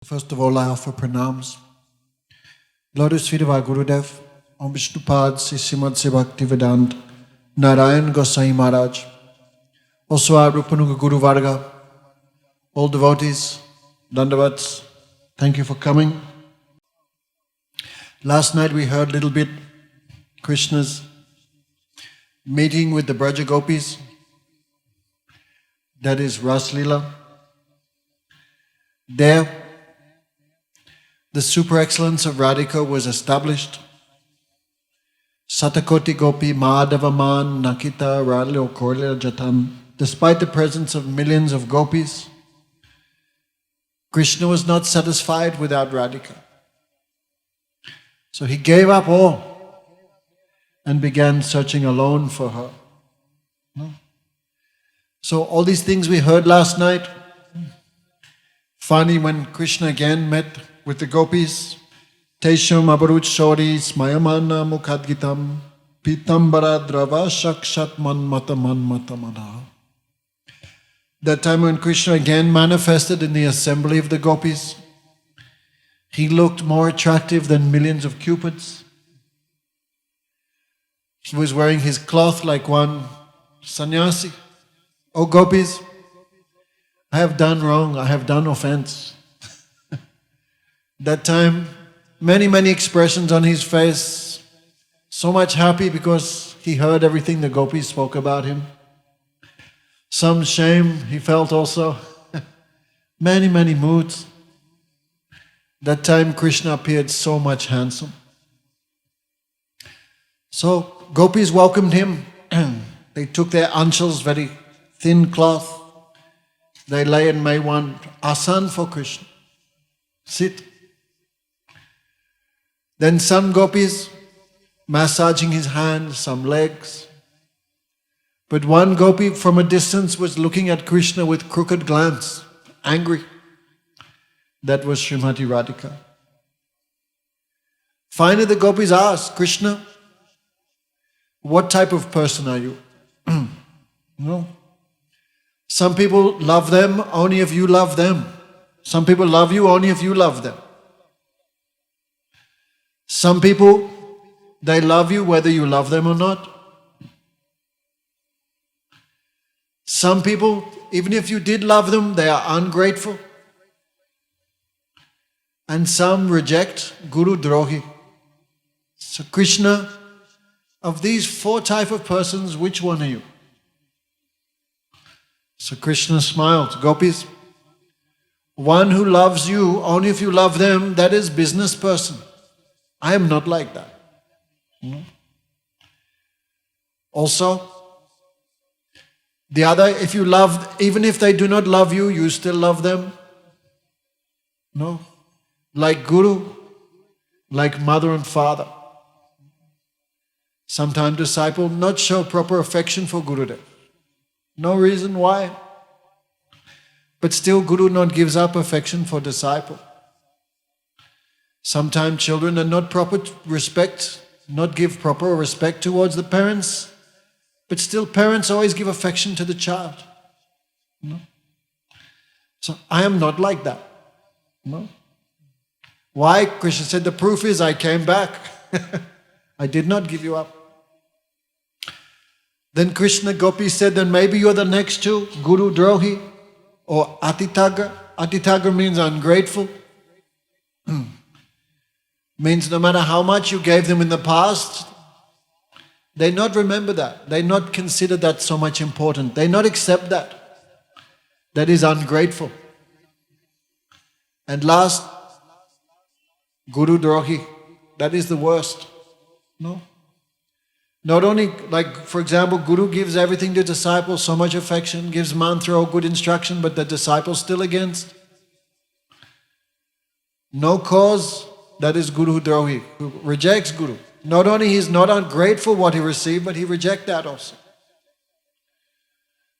First of all, I offer pranams. Lotus feet of our Gurudev, Om Vishnupad, Srimad Bhaktivedanta, Narayan Gosai Maharajh, also our Rupanuga Guru Varga, all devotees, Dandavats, thank you for coming. Last night we heard a little bit Krishna's meeting with the Braja Gopis, that is Ras Leela. There, the super excellence of Radhika was established. Satakoti Gopi Madhavaman Nakita Ralyo Korlya Jatam. Despite the presence of millions of gopis, Krishna was not satisfied without Radhika. So he gave up all and began searching alone for her. So all these things we heard last night, finally when Krishna again met with the gopis, Tesham Abaruch Shori Smayamana Mukhadgitam Pitambara Drava Shakshat Manmata Manmata Mana. That time when Krishna again manifested in the assembly of the gopis, he looked more attractive than millions of cupids. He was wearing his cloth like one sannyasi. Oh gopis, I have done wrong, I have done offense. That time, many expressions on his face, so much happy because he heard everything the gopis spoke about him. Some shame he felt also, many moods. That time Krishna appeared so much handsome. So gopis welcomed him. They took their anchals, very thin cloth. They lay and made one asan for Krishna. Sit. Then some gopis massaging his hands, some legs. But one gopi from a distance was looking at Krishna with crooked glance, angry. That was Srimati Radhika. Finally the gopis asked, Krishna, what type of person are you? No. Some people love them only if you love them. Some people love you only if you love them. Some people, they love you whether you love them or not. Some people, even if you did love them, they are ungrateful. And some reject Guru Drohi. So Krishna, of these four types of persons, which one are you? So Krishna smiled, gopis, one who loves you only if you love them, that is business person. I am not like that. Also, the other, if you love, even if they do not love you, you still love them. No. Like Guru, like mother and father. Sometimes disciple not show proper affection for Gurudev. No reason why. But still Guru not gives up affection for disciple. Sometimes children are not not give proper respect towards the parents, but still parents always give affection to the child. No? So I am not like that. No? Why? Krishna said, the proof is I came back. I did not give you up. Then Krishna Gopi said, then maybe you're the next two, Guru Drohi or Atitaga. Atitaga means ungrateful. Means no matter how much you gave them in the past, they not remember that. They not consider that so much important. They not accept that. That is ungrateful. And last, Guru Drohi. That is the worst. No? Not only, like for example, Guru gives everything to disciples, so much affection, gives mantra or good instruction, but the disciple still against. No cause. That is Guru Drohi, who rejects Guru. Not only he is not ungrateful what he received, but he rejects that also.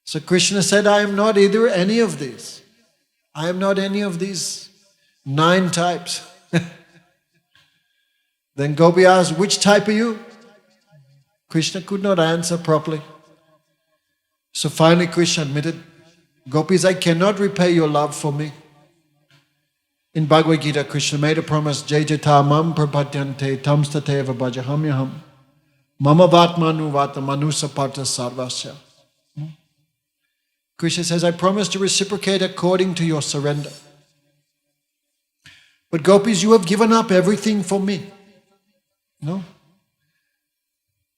So Krishna said, I am not either any of these. I am not any of these 9 types. Then Gopi asked, which type are you? Krishna could not answer properly. So finally Krishna admitted, Gopis, I cannot repay your love for me. In Bhagavad Gita, Krishna made a promise, Jajata mam prapadyante tamstateva bhajahamyaham mama vatmanu vata manusaparta sarvasya. Krishna says, I promise to reciprocate according to your surrender. But gopis, you have given up everything for me. No?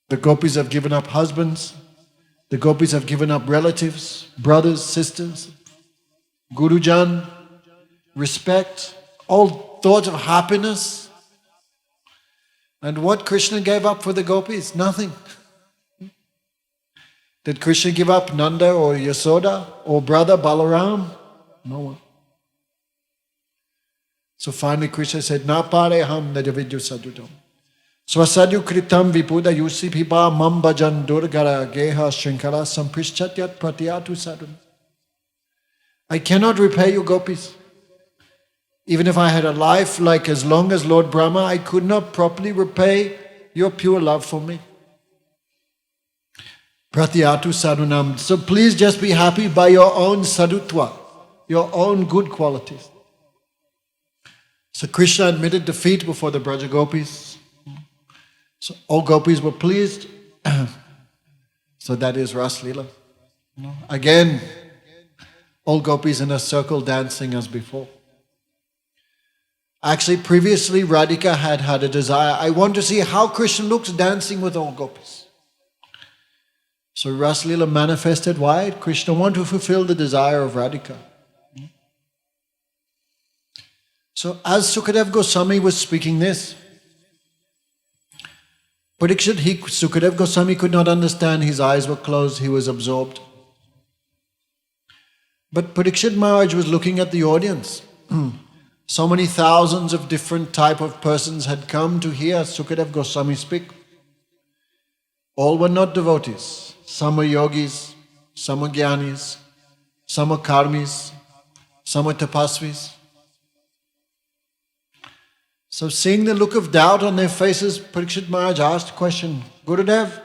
The gopis have given up husbands. The gopis have given up relatives, brothers, sisters, Gurujan, respect, all thoughts of happiness. And what Krishna gave up for the gopis? Nothing. Did Krishna give up Nanda or Yasoda or brother Balaram? No one. So finally Krishna said, Na pareham najavidyu sadudam. Swasadyu kritam vipuda yusipipa mam bhajan durgara geha shrinkala samprishchatyat pratyatu sadhum. I cannot repay you, gopis. Even if I had a life like as long as Lord Brahma, I could not properly repay your pure love for me. Pratyatu sadhunam. So please just be happy by your own sadhutva, your own good qualities. So Krishna admitted defeat before the Braja gopis. So all gopis were pleased. So that is Ras Leela. Again, all gopis in a circle dancing as before. Actually, previously Radhika had a desire. I want to see how Krishna looks dancing with all gopis. So Ras Leela manifested why? Krishna wanted to fulfill the desire of Radhika. So as Sukadev Goswami was speaking this, Sukadev Goswami could not understand, his eyes were closed, he was absorbed. But Parikshit Maharaj was looking at the audience. So many thousands of different type of persons had come to hear Sukadev Goswami speak. All were not devotees. Some are yogis, some are jnanis, some are karmis, some are tapasvis. So seeing the look of doubt on their faces, Parikshit Maharaj asked a question, Gurudev,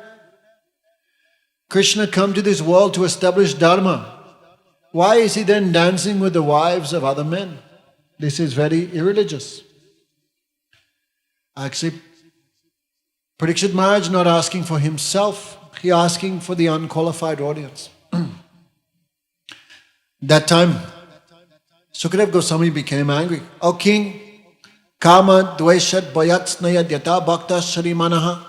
Krishna come to this world to establish dharma. Why is he then dancing with the wives of other men? This is very irreligious. Actually, Parikshit Maharaj not asking for himself, he asking for the unqualified audience. That time, Sukadev Goswami became angry. O king, kama dveshat bayatsnaya yata bhakta sharimanaha.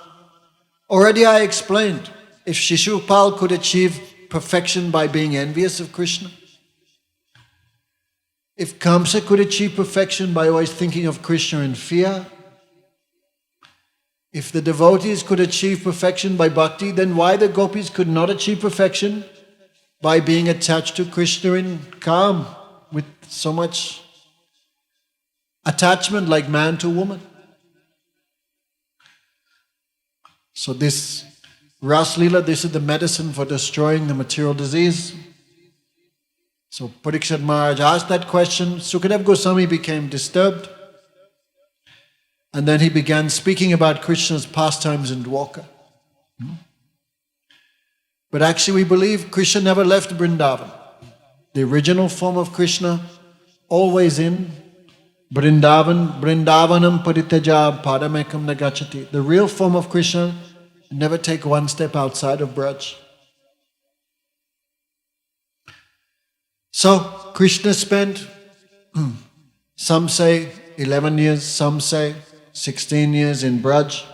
Already I explained, if Shishupal could achieve perfection by being envious of Krishna, if Kamsa could achieve perfection by always thinking of Krishna in fear, if the devotees could achieve perfection by bhakti, then why the gopis could not achieve perfection by being attached to Krishna in Kam with so much attachment like man to woman? So this Ras Leela, this is the medicine for destroying the material disease. So Parikshit Maharaj asked that question. Sukadev Goswami became disturbed. And then he began speaking about Krishna's pastimes in Dwarka. But actually we believe Krishna never left Vrindavan. The original form of Krishna always in Vrindavan, Vrindavanam paritaja padamekam nagachati. The real form of Krishna never take one step outside of Braj. So Krishna spent, some say 11 years, some say 16 years in Braj.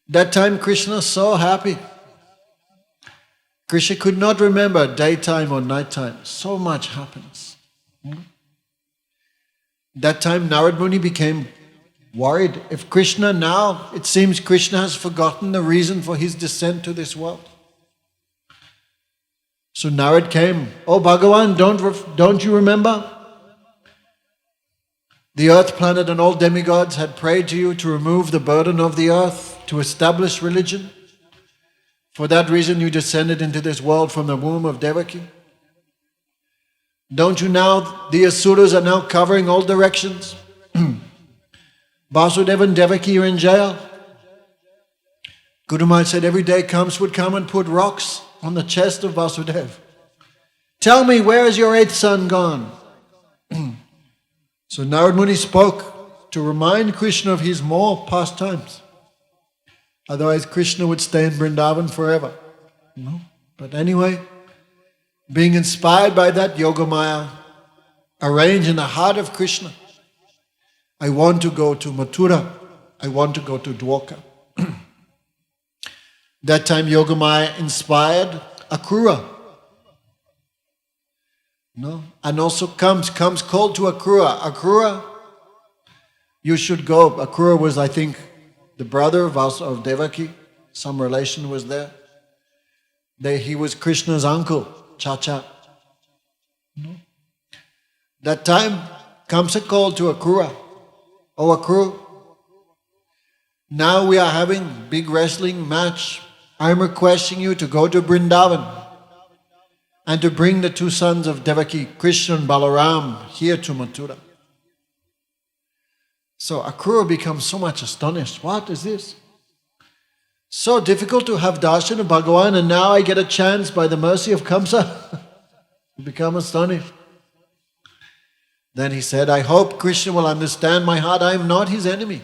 That time Krishna was so happy. Krishna could not remember daytime or nighttime. So much happens. That time Narad Muni became worried. If Krishna now, it seems Krishna has forgotten the reason for his descent to this world. So Narad came, oh Bhagavan, don't you remember? The earth planet and all demigods had prayed to you to remove the burden of the earth, to establish religion. For that reason you descended into this world from the womb of Devaki. Don't you now, the Asuras are now covering all directions. Vasudeva and Devaki are in jail. Guru Maharaj said every day Kamsa would come and put rocks on the chest of Vasudeva. Tell me, where is your eighth son gone? So Narad Muni spoke to remind Krishna of his more pastimes. Otherwise Krishna would stay in Vrindavan forever. No? But anyway, being inspired by that, Yogamaya arranged in the heart of Krishna, I want to go to Mathura, I want to go to Dwarka. That time Yogamaya inspired Akrura. No? And also comes called to Akrura. Akrura, you should go. Akrura was, I think, the brother of Devaki. Some relation was there. He was Krishna's uncle, Chacha. No? That time comes a call to Akrura. Oh, Akrura, now we are having big wrestling match. I'm requesting you to go to Vrindavan and to bring the two sons of Devaki, Krishna and Balaram, here to Mathura. So Akrura becomes so much astonished. What is this? So difficult to have darshan of Bhagavan, and now I get a chance by the mercy of Kamsa. to become astonished. Then he said, I hope Krishna will understand my heart. I am not his enemy.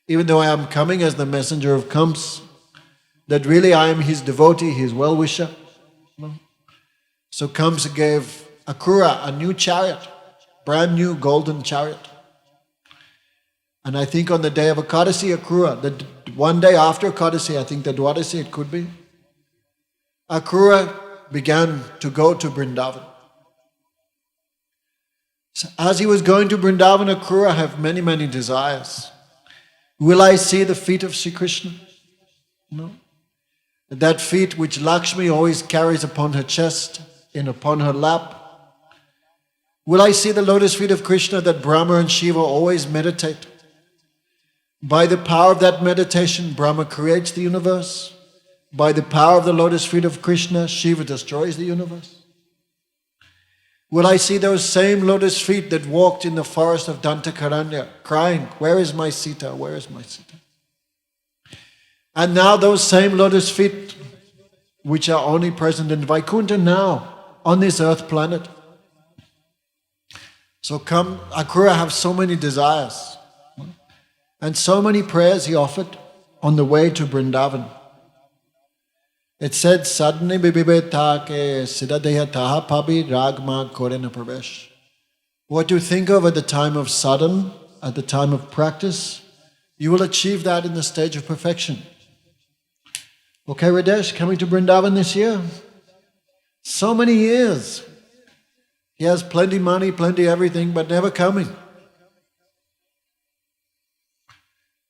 Even though I am coming as the messenger of Kamsa, that really I am his devotee, his well-wisher. So Kamsa gave Akrura a new chariot, brand new golden chariot. And I think on the day of Ekadasi, Akrura, one day after Ekadasi, I think the Dwadasi it could be, Akrura began to go to Vrindavan. So as he was going to Vrindavan, Akrura had many, many desires. Will I see the feet of Sri Krishna? No. That feet which Lakshmi always carries upon her chest and upon her lap. Will I see the lotus feet of Krishna that Brahma and Shiva always meditate? By the power of that meditation, Brahma creates the universe. By the power of the lotus feet of Krishna, Shiva destroys the universe. Will I see those same lotus feet that walked in the forest of Dantakaranya, crying, where is my Sita, where is my Sita? And now those same lotus feet, which are only present in Vaikuntha now, on this earth planet. So come, Akrura have so many desires. And so many prayers he offered on the way to Vrindavan. It said, Sadhni bibibeta ke siddhadeha taha pabi ragma korena pravesh. What you think of at the time of sadhana, at the time of practice, you will achieve that in the stage of perfection. Okay, Radesh, coming to Vrindavan this year? So many years. He has plenty money, plenty everything, but never coming.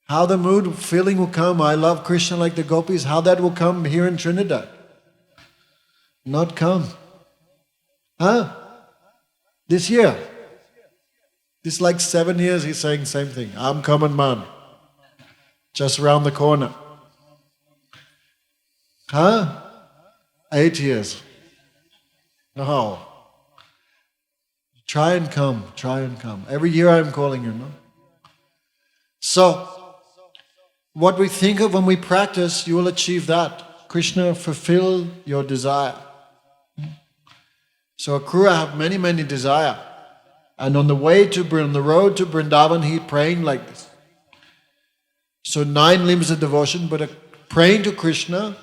How the mood, feeling will come, I love Krishna like the gopis, how that will come here in Trinidad. Not come. Huh? This year. This like 7 years he's saying the same thing. I'm coming, man. Just around the corner. Huh? 8 years. No. Try and come, try and come. Every year I'm calling you, no? So, what we think of when we practice, you will achieve that. Krishna, fulfill your desire. So Akrura have many, many desire. And on the road to Vrindavan, he praying like this. So 9 limbs of devotion, but praying to Krishna,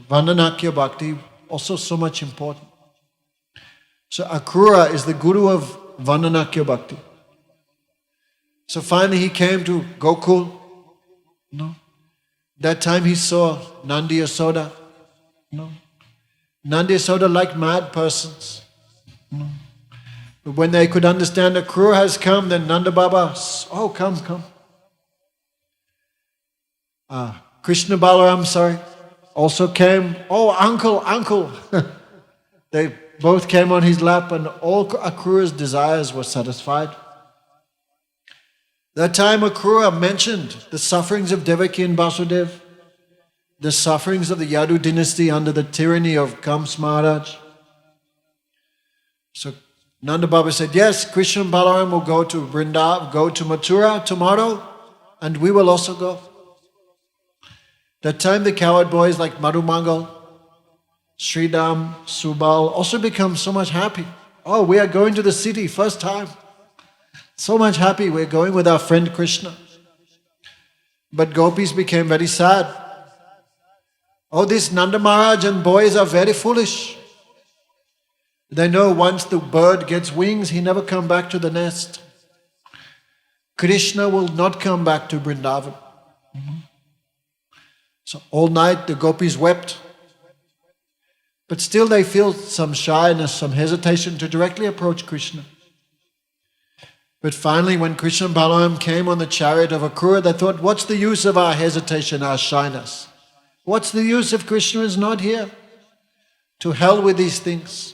Vandanakya Bhakti, also so much important. So Akrura is the guru of Vandanakya Bhakti. So finally he came to Gokul. No. That time he saw Nandi Yasoda. No. Nandi Yasoda like mad persons. No. But when they could understand Akrura has come, then Nanda Baba, oh come. Krishna Balaram, also came. Oh, uncle. They both came on his lap and all Akrura's desires were satisfied. That time Akrura mentioned the sufferings of Devaki and Vasudev, the sufferings of the Yadu dynasty under the tyranny of Kamsa Maharajh. So Nanda Baba said, yes, Krishna and Balaram will go to Vrindavan, go to Mathura tomorrow, and we will also go. That time the cowherd boys like Madhumangal, Sridham, Subal also become so much happy. Oh, we are going to the city, first time. So much happy, we're going with our friend Krishna. But gopis became very sad. Oh, this Nanda Maharaj and boys are very foolish. They know once the bird gets wings, he never come back to the nest. Krishna will not come back to Vrindavan. So all night the gopis wept. But still they feel some shyness, some hesitation to directly approach Krishna. But finally when Krishna and Balaram came on the chariot of Akrura, they thought, what's the use of our hesitation, our shyness? What's the use if Krishna is not here? To hell with these things.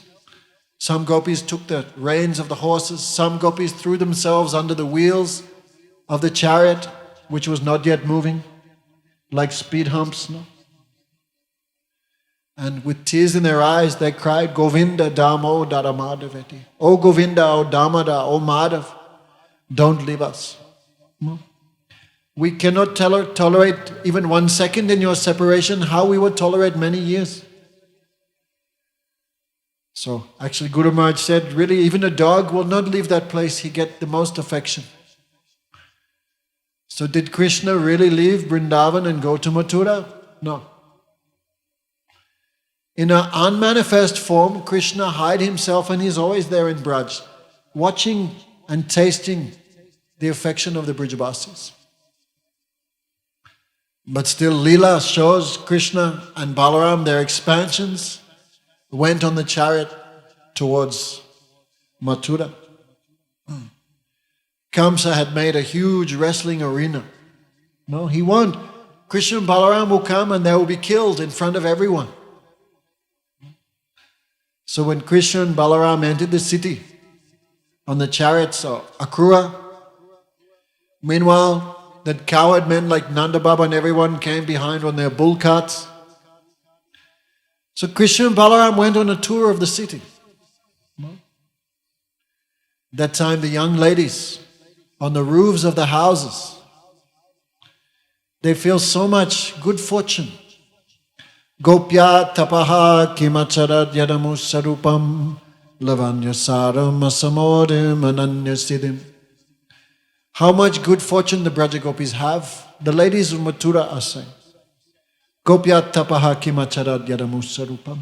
Some gopis took the reins of the horses, some gopis threw themselves under the wheels of the chariot, which was not yet moving, like speed humps. No? And with tears in their eyes, they cried, Govinda Damodara Madhaveti. Oh Govinda, oh Damodara, oh Madhav, don't leave us. No? We cannot tolerate even 1 second in your separation. How we would tolerate many years? So actually Guru Maharaj said, really even a dog will not leave that place. He gets the most affection. So did Krishna really leave Vrindavan and go to Mathura? No. In an unmanifest form, Krishna hid himself and he's always there in Braj, watching and tasting the affection of the Brijavasis. But still Leela shows Krishna and Balaram, their expansions, went on the chariot towards Mathura. Kamsa had made a huge wrestling arena. No, he won't. Krishna and Balaram will come and they will be killed in front of everyone. So when Krishna and Balaram entered the city on the chariots of Akrura, meanwhile, that coward men like Nanda Baba and everyone came behind on their bull carts. So Krishna and Balaram went on a tour of the city. That time the young ladies on the roofs of the houses, they feel so much good fortune. Gopya tapaha kimacharad yadamus sarupam lavanyasaram asamodim ananyasidim. How much good fortune the Braja Gopis have. The ladies of Mathura are saying, Gopya tapaha kimacharad yadamus sarupam.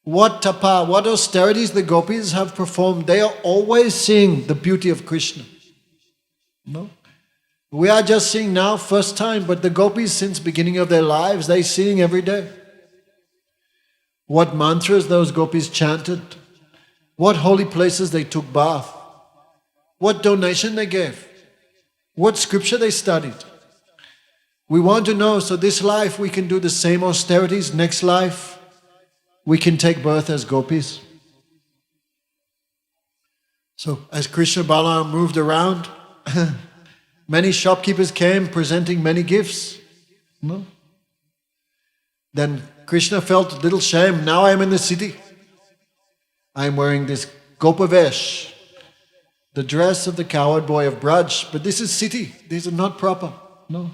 What tapa, what austerities the gopis have performed. They are always seeing the beauty of Krishna. No? We are just seeing now, first time, but the gopis since beginning of their lives, they seeing every day. What mantras those gopis chanted, what holy places they took bath, what donation they gave, what scripture they studied. We want to know, so this life we can do the same austerities, next life we can take birth as gopis. So as Krishna Balaram moved around, many shopkeepers came presenting many gifts. No? Then Krishna felt a little shame. Now I am in the city. I am wearing this gopavesh, the dress of the coward boy of Braj. But this is city. These are not proper. No.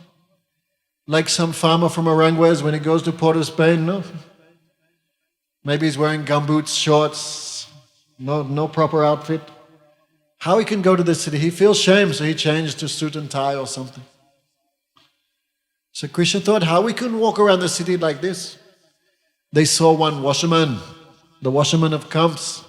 Like some farmer from Aranguez when he goes to Port of Spain. No. Maybe he's wearing gumboots, shorts, no proper outfit. How he can go to the city? He feels shame, so he changed to suit and tie or something. So Krishna thought, how we can walk around the city like this? They saw one washerman, the washerman of Kams.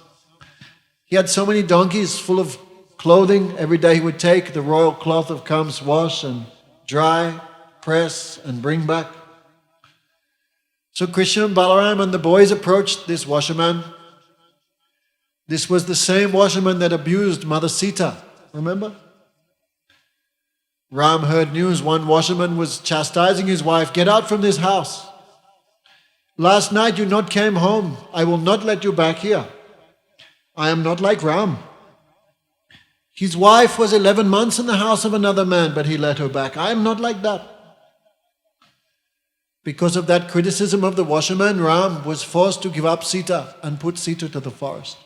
He had so many donkeys full of clothing. Every day he would take the royal cloth of Kams, wash and dry, press and bring back. So Krishna and Balaram and the boys approached this washerman. This was the same washerman that abused Mother Sita, remember? Ram heard news one washerman was chastising his wife, get out from this house. Last night you not came home, I will not let you back here. I am not like Ram. His wife was 11 months in the house of another man, but he let her back. I am not like that. Because of that criticism of the washerman, Ram was forced to give up Sita and put Sita to the forest.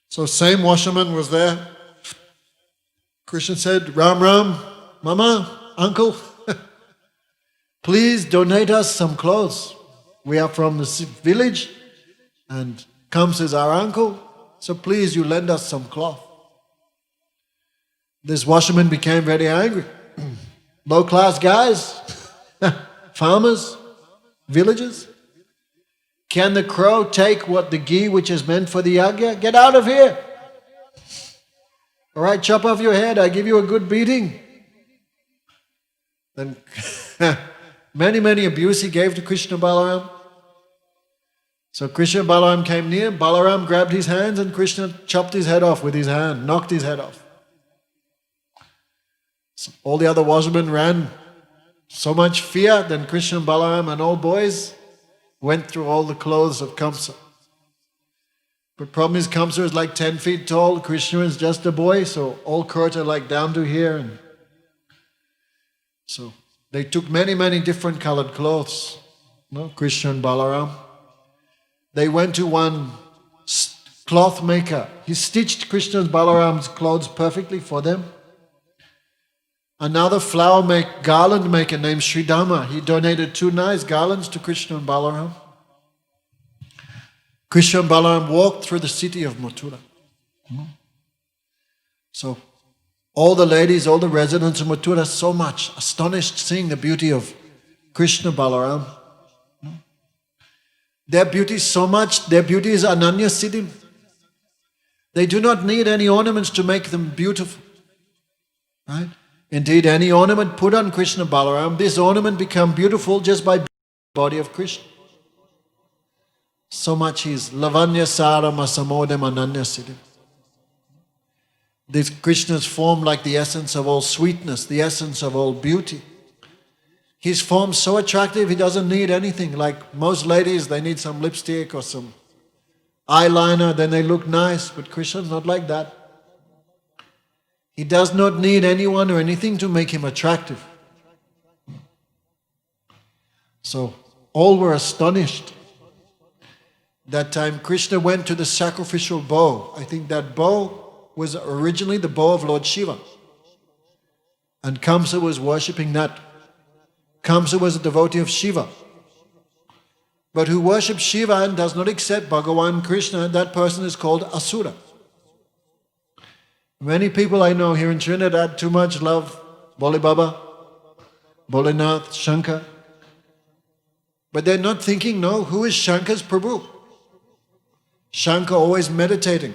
So same washerman was there. Krishna said, Ram, Mama, Uncle, please donate us some clothes. We are from the village and Kams is our uncle, so please you lend us some cloth. This washerman became very angry. Low-class guys, farmers, villagers. Can the crow take what the ghee which is meant for the yagya? Get out of here! All right, chop off your head, I give you a good beating. Then many abuse he gave to Krishna Balaram. So Krishna and Balaram came near, Balaram grabbed his hands and Krishna chopped his head off with his hand, knocked his head off. So all the other washermen ran, so much fear, then Krishna and Balaram and all boys went through all the clothes of Kamsa. But problem is Kamsa is like 10 feet tall, Krishna is just a boy, so all court are like down to here. And so they took many different colored clothes, Krishna and Balaram. They went to one cloth maker. He stitched Krishna and Balaram's clothes perfectly for them. Another garland maker named Sridhama, he donated 2 nice garlands to Krishna and Balaram. Krishna and Balaram walked through the city of Mathura. So all the ladies, all the residents of Mathura, so much astonished seeing the beauty of Krishna Balaram. Their beauty is so much, their beauty is Ananya Siddhim. They do not need any ornaments to make them beautiful. Right? Indeed, any ornament put on Krishna Balaram, this ornament become beautiful just by being the body of Krishna. So much he is Lavanya Saram Asamodam Ananya Siddhim. This Krishna's form like the essence of all sweetness, the essence of all beauty. His form so attractive, he doesn't need anything. Like most ladies, they need some lipstick or some eyeliner, then they look nice. But Krishna's not like that. He does not need anyone or anything to make him attractive. So all were astonished. That time Krishna went to the sacrificial bow. I think that bow was originally the bow of Lord Shiva. And Kamsa was worshipping that. Kamsa was a devotee of Shiva. But who worships Shiva and does not accept Bhagavan Krishna, that person is called Asura. Many people I know here in Trinidad too much love Bole Baba, Bholenath, Shankar. But they're not thinking, no, who is Shankar's Prabhu? Shankar always meditating.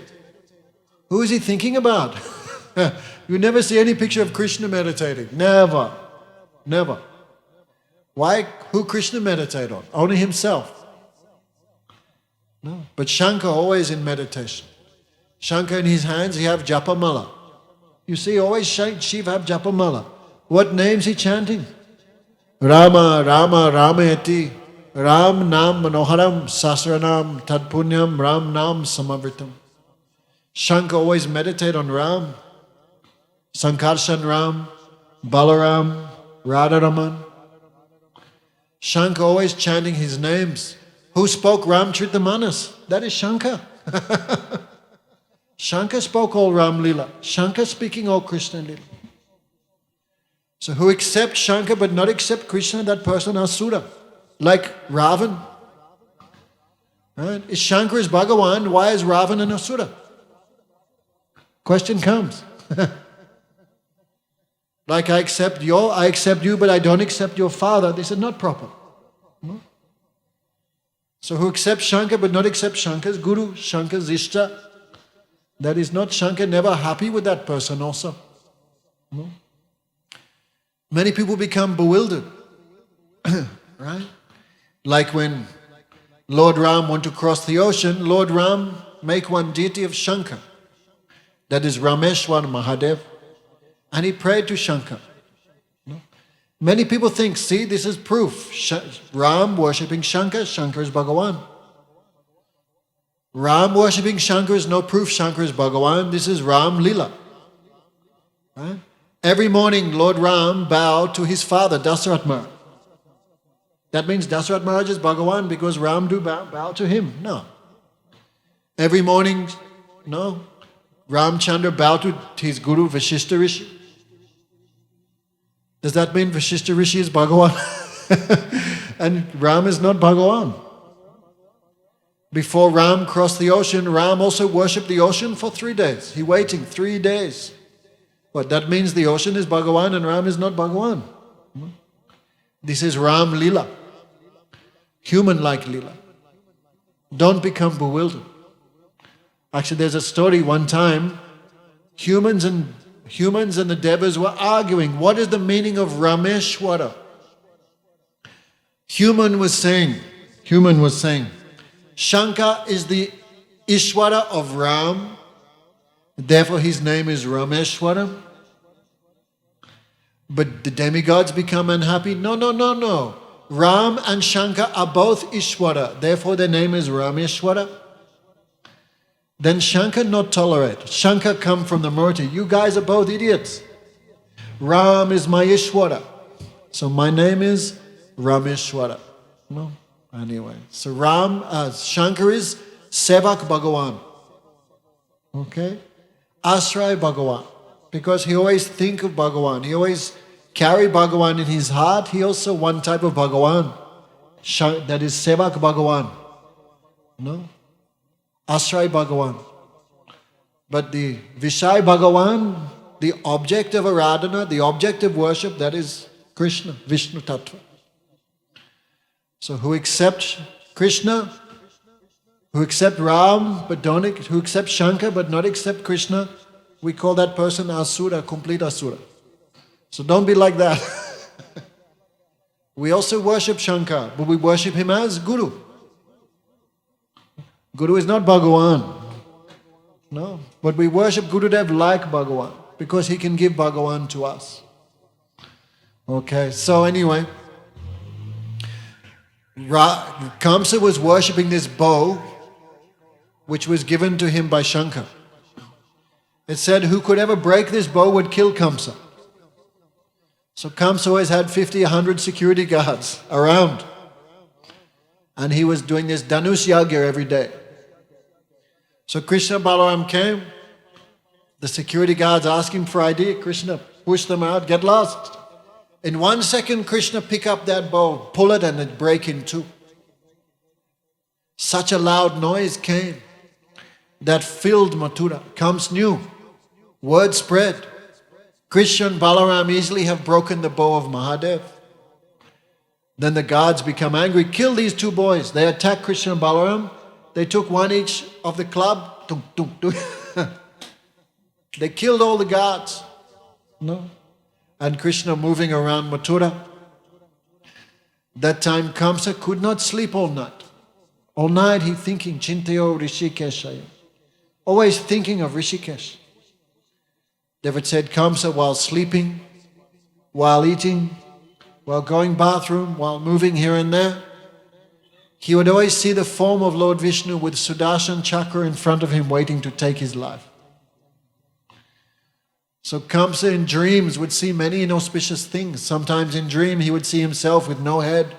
Who is he thinking about? You never see any picture of Krishna meditating. Never. Never. Why? Who Krishna meditate on? Only himself. No. But Shankar always in meditation. Shankar in his hands, he have Japamala. You see, always Shiva have Japamala. What names he chanting? Rama, Rama, Rameti, Ram Nam Manoharam, Sasranam, Tadpunyam, Ram Nam Samavritam. Shankar always meditate on Ram, Sankarshan Ram, Balaram, Radharaman. Shankar always chanting his names. Who spoke Ramcharitamanas? That is Shankar. Shankar spoke all Ram Lila. Shankar speaking all Krishna Lila. So who accepts Shankar but not accept Krishna, that person Asura. Like Ravan. Right? If Shankar is Bhagavan, why is Ravan an Asura? Question comes. Like I accept you, but I don't accept your father. This is not proper. No? So who accepts Shankar but not accept Shankar's Guru, Shankar's Ishta? That is not Shankar, never happy with that person also. No? Many people become bewildered. Right? Like when Lord Ram went to cross the ocean, Lord Ram make one deity of Shankar. That is Rameshwar Mahadev. And he prayed to Shankar. No? Many people think, see, this is proof. Ram worshipping Shankar, Shankar is Bhagavan. Ram worshipping Shankar is no proof Shankar is Bhagavan. This is Ram Lila. Right? Every morning, Lord Ram bowed to his father, Dasarath Maharaj. That means Dasarath Maharaj is Bhagavan because Ram do bow to him. No. Every morning, no. Ramchandra bowed to his guru, Vashishta Rishi. Does that mean Vashishta Rishi is Bhagavan? And Ram is not Bhagavan. Before Ram crossed the ocean, Ram also worshipped the ocean for 3 days. He waiting 3 days. But that means the ocean is Bhagavan and Ram is not Bhagavan. This is Ram Lila, human-like Lila. Don't become bewildered. Actually, there's a story one time, humans and the devas were arguing, what is the meaning of Rameshwara? Human was saying, Shankar is the Ishwara of Ram, therefore his name is Rameshwara. But the demigods become unhappy. No. Ram and Shankar are both Ishwara, therefore their name is Rameshwara. Then Shankar not tolerate. Shankar come from the Murti. You guys are both idiots. Ram is my Ishwara, so my name is Rameshwara. No? Anyway, so Shankar is Sevak Bhagavan. Okay? Ashray Bhagavan. Because he always think of Bhagavan. He always carry Bhagavan in his heart. He also one type of Bhagavan. That is Sevak Bhagavan. No? Ashray Bhagavan. But the Vishay Bhagavan, the object of Aradhana, the object of worship, that is Krishna, Vishnu Tattva. So who accept Krishna, who accept Ram, who accept Shankar but not accept Krishna, we call that person Asura, complete Asura. So don't be like that. We also worship Shankar, but we worship him as Guru. Guru is not Bhagavan. No. But we worship Gurudev like Bhagavan, because he can give Bhagavan to us. Okay, so anyway, Kamsa was worshipping this bow, which was given to him by Shankar. It said, who could ever break this bow would kill Kamsa. So Kamsa always had 50, 100 security guards around. And he was doing this Dhanush Yagya every day. So Krishna Balaram came. The security guards asked him for ID. Krishna pushed them out, get lost. In 1 second, Krishna pick up that bow, pull it and it break in two. Such a loud noise came that filled Mathura. Kamsa knew. Word spread. Krishna and Balaram easily have broken the bow of Mahadev. Then the guards become angry. Kill these two boys. They attack Krishna and Balaram. They took one each of the club. Tung, tung, tung. They killed all the guards. No. And Krishna moving around Mathura. That time Kamsa could not sleep all night. All night he thinking, Chintayo Rishikeshaya. Always thinking of Rishikesh. David said Kamsa while sleeping, while eating, while going bathroom, while moving here and there, he would always see the form of Lord Vishnu with Sudarshan Chakra in front of him waiting to take his life. So Kamsa in dreams would see many inauspicious things. Sometimes in dream he would see himself with no head.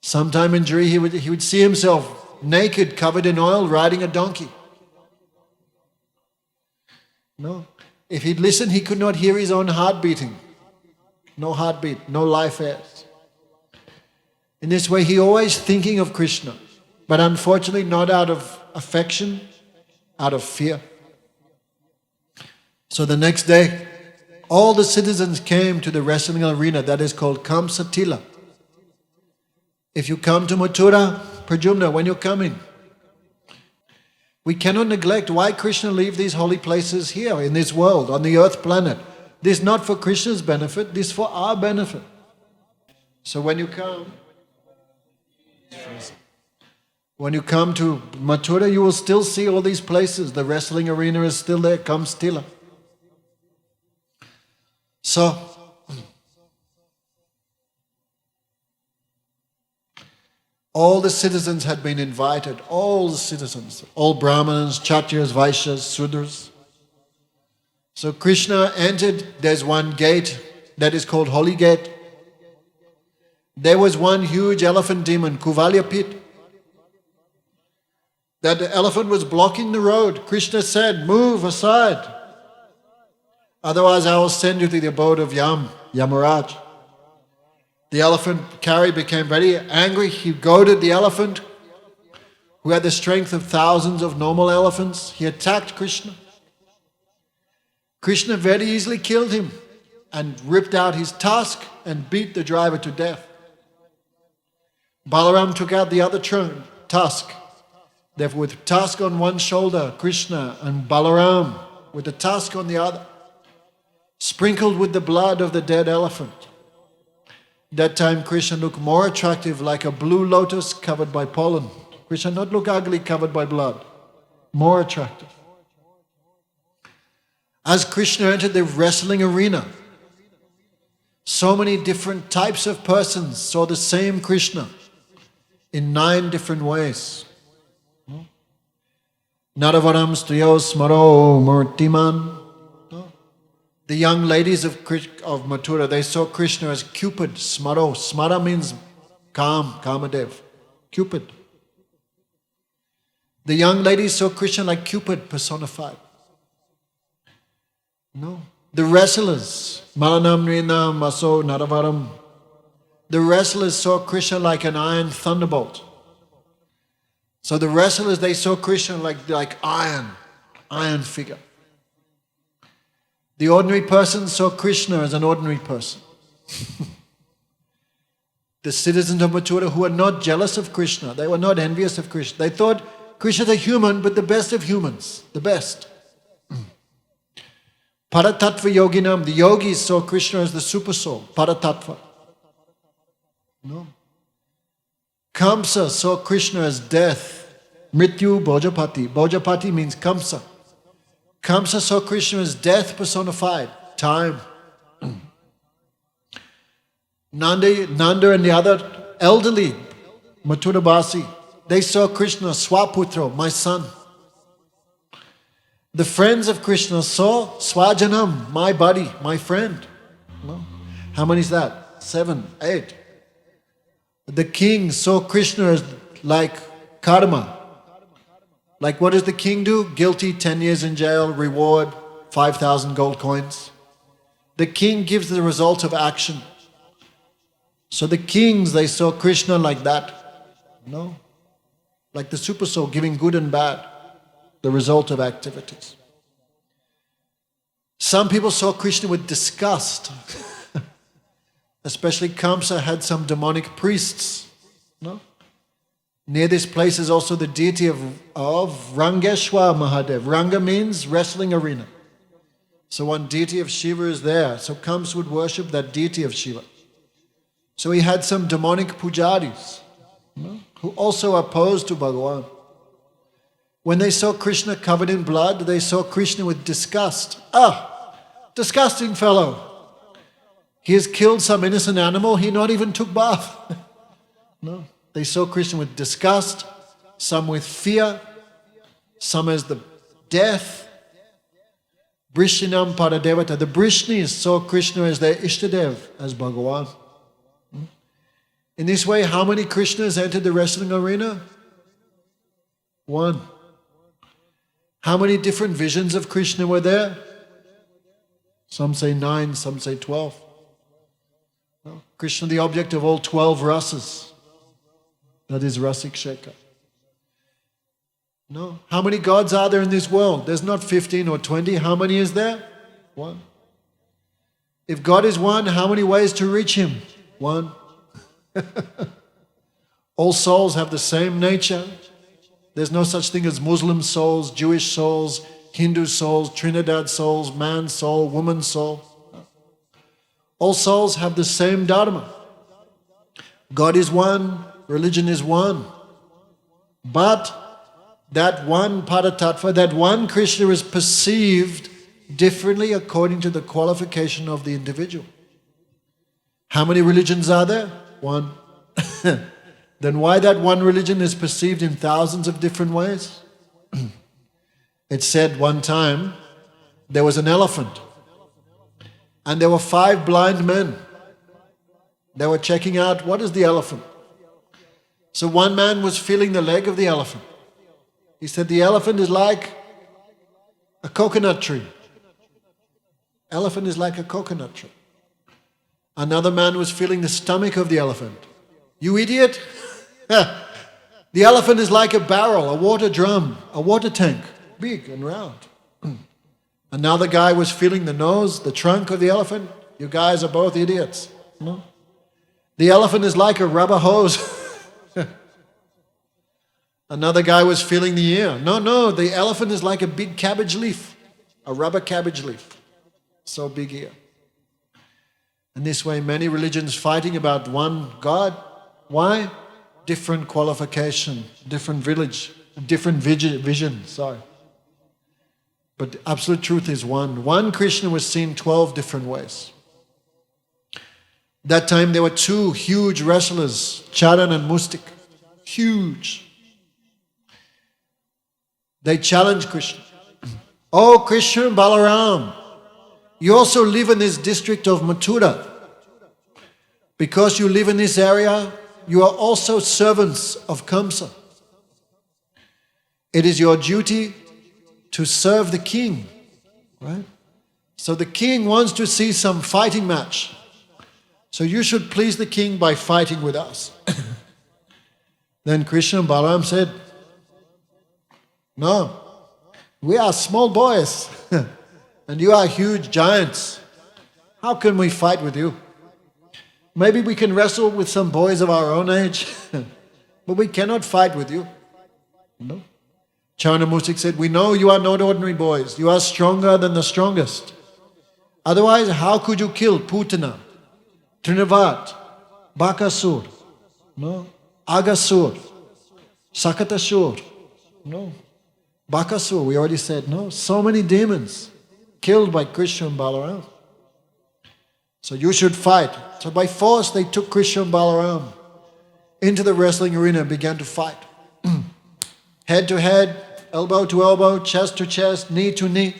Sometime in dream he would see himself naked, covered in oil, riding a donkey. No. If he'd listen, he could not hear his own heart beating. No heartbeat, no life airs. In this way, he always thinking of Krishna, but unfortunately not out of affection, out of fear. So the next day, all the citizens came to the wrestling arena that is called Kamsa Tila. If you come to Mathura, Pradyumna, when you're coming, we cannot neglect why Krishna leave these holy places here in this world, on the earth planet. This is not for Krishna's benefit, this is for our benefit. So when you come to Mathura, you will still see all these places. The wrestling arena is still there, Kamsa Tila. So, all the citizens had been invited, all the citizens, all Brahmanas, Kshatriyas, Vaishyas, Sudras. So Krishna entered, there's one gate that is called Holy Gate. There was one huge elephant demon, Kuvalya Pit. That the elephant was blocking the road. Krishna said, move aside. Otherwise I will send you to the abode of Yamaraj. The elephant carrier became very angry. He goaded the elephant, who had the strength of thousands of normal elephants. He attacked Krishna. Krishna very easily killed him and ripped out his tusk and beat the driver to death. Balaram took out the other tusk. Therefore, with tusk on one shoulder, Krishna, and Balaram with the tusk on the other, sprinkled with the blood of the dead elephant. That time Krishna looked more attractive, like a blue lotus covered by pollen. Krishna not look ugly covered by blood, more attractive. As Krishna entered the wrestling arena, so many different types of persons saw the same Krishna in 9 different ways. Naravaram striyo smaro murtiman. The young ladies of Mathura, they saw Krishna as Cupid, smaro. Smara means Kamadev, Cupid. The young ladies saw Krishna like Cupid personified. The wrestlers, Maranam Rinam Maso Naravaram, the wrestlers saw Krishna like an iron thunderbolt. So the wrestlers, they saw Krishna like iron figure. The ordinary person saw Krishna as an ordinary person. The citizens of Mathura who were not jealous of Krishna, they were not envious of Krishna. They thought Krishna is a human, but the best of humans, the best. Paratattva yoginam, the yogis saw Krishna as the super soul, Paratattva. Kamsa saw Krishna as death, Mrityu Bhojapati. Bhojapati means Kamsa. Kamsa saw Krishna as death personified, time. Nanda and the other elderly Mathurabasi, they saw Krishna, Swaputro, my son. The friends of Krishna saw Swajanam, my buddy, my friend. How many is that? 7, 8. The king saw Krishna as like karma. Like what does the king do? Guilty, 10 years in jail, reward, 5,000 gold coins. The king gives the result of action. So the kings, they saw Krishna like that. Like the super soul, giving good and bad, the result of activities. Some people saw Krishna with disgust. Especially Kamsa had some demonic priests. Near this place is also the deity of Rangeshwar Mahadev. Ranga means wrestling arena. So one deity of Shiva is there. So Kamsa would worship that deity of Shiva. So he had some demonic pujaris who also opposed to Bhagavan. When they saw Krishna covered in blood, they saw Krishna with disgust. Disgusting fellow. He has killed some innocent animal, he not even took bath. They saw Krishna with disgust, some with fear, some as the death. Brishinam Paradevata. The Brishnis saw Krishna as their Ishtadev, as Bhagavan. In this way, how many Krishnas entered the wrestling arena? 1. How many different visions of Krishna were there? Some say 9, some say 12. Krishna, the object of all 12 rasas. That is Rasik Shekha. How many gods are there in this world? There's not 15 or 20. How many is there? 1. If God is one, how many ways to reach Him? 1. All souls have the same nature. There's no such thing as Muslim souls, Jewish souls, Hindu souls, Trinidad souls, man soul, woman soul. All souls have the same dharma. God is one, religion is one. But that one Paratattva, that one Krishna is perceived differently according to the qualification of the individual. How many religions are there? 1. Then why that one religion is perceived in thousands of different ways? It said one time, there was an elephant and there were 5 blind men. They were checking out, what is the elephant? So one man was feeling the leg of the elephant. He said, the elephant is like a coconut tree. Elephant is like a coconut tree. Another man was feeling the stomach of the elephant. You idiot! The elephant is like a barrel, a water drum, a water tank, big and round. Another guy was feeling the nose, the trunk of the elephant. You guys are both idiots. No? The elephant is like a rubber hose. Another guy was feeling the ear. No, the elephant is like a big cabbage leaf, a rubber cabbage leaf. So big ear. And this way many religions fighting about one God. Why? Different qualification, different village, different vision, sorry. But the absolute truth is one. One Krishna was seen 12 different ways. That time there were two huge wrestlers, Charan and Mustik. Huge. They challenged Krishna. Oh Krishna Balaram, you also live in this district of Mathura. Because you live in this area, you are also servants of Kamsa. It is your duty to serve the king, right? So the king wants to see some fighting match. So you should please the king by fighting with us. Then Krishna and Balaram said, no, we are small boys and you are huge giants. How can we fight with you? Maybe we can wrestle with some boys of our own age, but we cannot fight with you. No. Charna Musik said, we know you are not ordinary boys. You are stronger than the strongest. Otherwise, how could you kill Putana, Trinavat, Bakasur, no? Agasur, Sakatasur, no? Bakasur, we already said, no? So many demons killed by Krishna and Balaram. So you should fight. So by force they took Krishna and Balaram into the wrestling arena and began to fight. Head to head, elbow to elbow, chest to chest, knee to knee.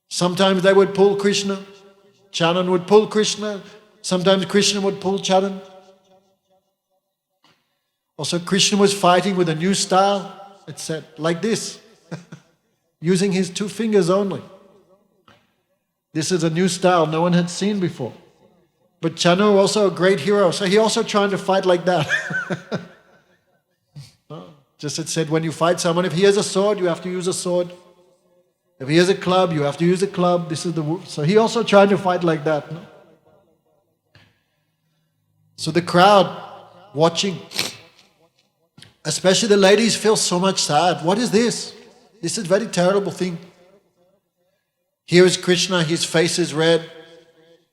Sometimes they would pull Krishna. Charan would pull Krishna. Sometimes Krishna would pull Charan. Also Krishna was fighting with a new style. It said like this, using his 2 fingers only. This is a new style no one had seen before. But Chanu also a great hero, so he also trying to fight like that. Just it said when you fight someone, if he has a sword, you have to use a sword. If he has a club, you have to use a club. This is so he also tried to fight like that. No? So the crowd watching, especially the ladies, feel so much sad. What is this? This is a very terrible thing. Here is Krishna, his face is red.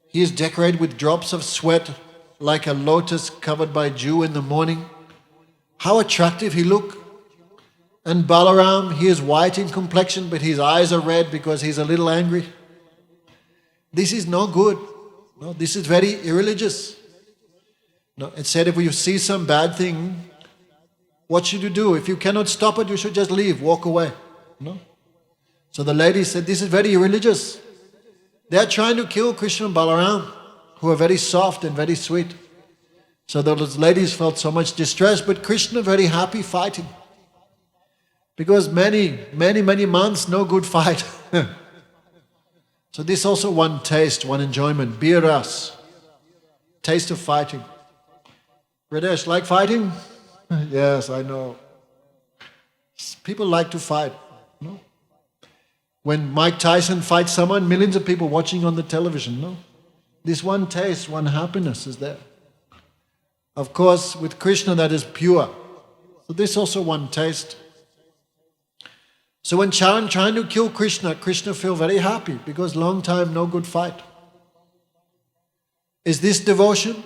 He is decorated with drops of sweat like a lotus covered by dew in the morning. How attractive he look. And Balaram, he is white in complexion, but his eyes are red because he's a little angry. This is no good. No, this is very irreligious. No, it said if you see some bad thing, what should you do? If you cannot stop it, you should just leave, walk away. No? So the lady said, this is very irreligious. They are trying to kill Krishna and Balaram, who are very soft and very sweet. So those ladies felt so much distress, but Krishna very happy fighting. Because many months, no good fight. So this also one taste, one enjoyment, beer ras, taste of fighting. Radesh, like fighting? Yes, I know. People like to fight. No? When Mike Tyson fights someone, millions of people watching on the television. No? This one taste, one happiness is there. Of course, with Krishna that is pure. So this also one taste. So when Charan trying to kill Krishna, Krishna feel very happy because long time no good fight. Is this devotion?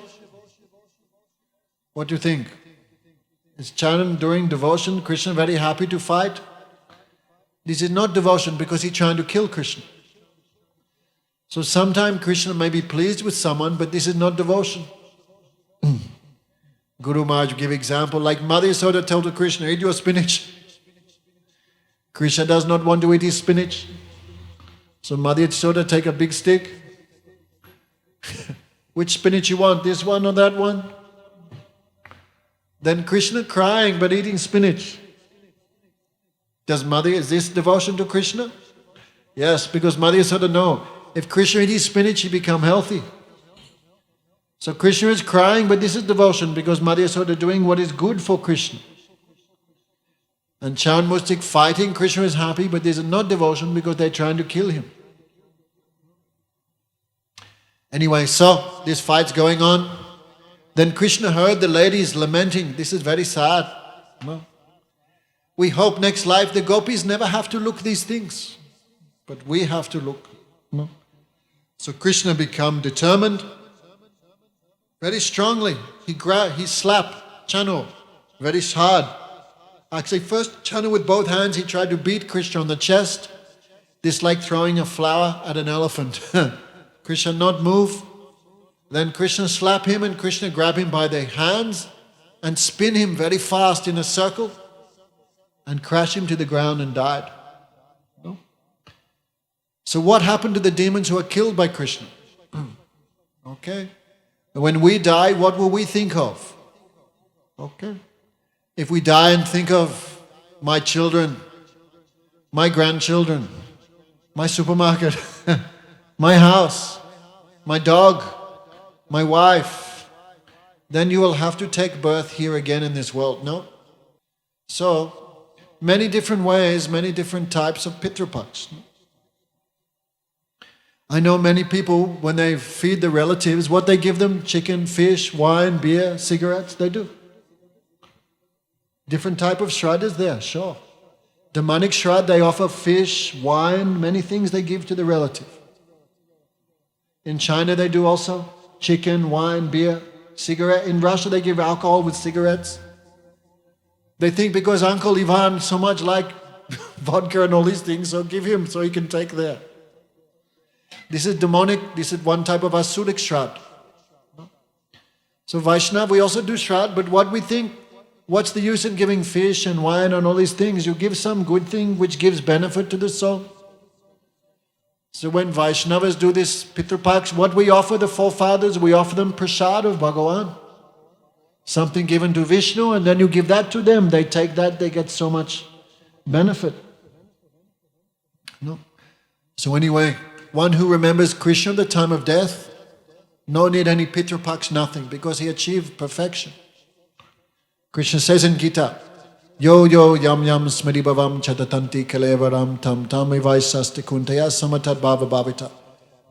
What do you think? Is Charan doing devotion? Krishna very happy to fight? This is not devotion because he's trying to kill Krishna. So sometimes Krishna may be pleased with someone, but this is not devotion. Guru Maharaj give example like Mother Yasoda told to Krishna, eat your spinach. Krishna does not want to eat his spinach. So Mother Yasoda take a big stick. Which spinach you want, this one or that one? Then Krishna crying but eating spinach. Is this devotion to Krishna? Yes, because Mother Yasoda know, if Krishna eats spinach, he become healthy. So Krishna is crying, but this is devotion because Mother Yasoda doing what is good for Krishna. And Charan Mustik fighting, Krishna is happy, but this is not devotion because they're trying to kill him. Anyway, so this fight's going on. Then Krishna heard the ladies lamenting. This is very sad. No. We hope next life the gopis never have to look these things. But we have to look. No. So Krishna become determined very strongly. He slapped Chanu very hard. Actually, first Chanu with both hands, he tried to beat Krishna on the chest. This like throwing a flower at an elephant. Krishna not move. Then Krishna slap him and Krishna grab him by the hands and spin him very fast in a circle and crash him to the ground and died. No? So what happened to the demons who were killed by Krishna? Okay. When we die, what will we think of? Okay. If we die and think of my children, my grandchildren, my supermarket, my house, my dog, my wife, then you will have to take birth here again in this world. No? So, many different ways, many different types of pitrapaks. I know many people, when they feed the relatives, what they give them? Chicken, fish, wine, beer, cigarettes, they do. Different type of shrad is there, sure. Demonic shrad, they offer fish, wine, many things they give to the relative. In China they do also chicken, wine, beer, cigarette. In Russia they give alcohol with cigarettes. They think because Uncle Ivan so much like vodka and all these things, so give him so he can take there. This is demonic, this is one type of Asuric Shraddha. So Vaishnava, we also do Shraddha, but what we think, what's the use in giving fish and wine and all these things? You give some good thing which gives benefit to the soul. So when Vaishnavas do this Pitrapaks, what we offer the forefathers, we offer them prasad of Bhagavan. Something given to Vishnu, and then you give that to them. They take that, they get so much benefit. No. So anyway, one who remembers Krishna at the time of death, no need any Pitrapaks, nothing, because he achieved perfection. Krishna says in Gita, Yo yo yam yam smriti bhavam chadatanti kalevaram tam tam evaisasti kuntaya samatat bhava bhavita.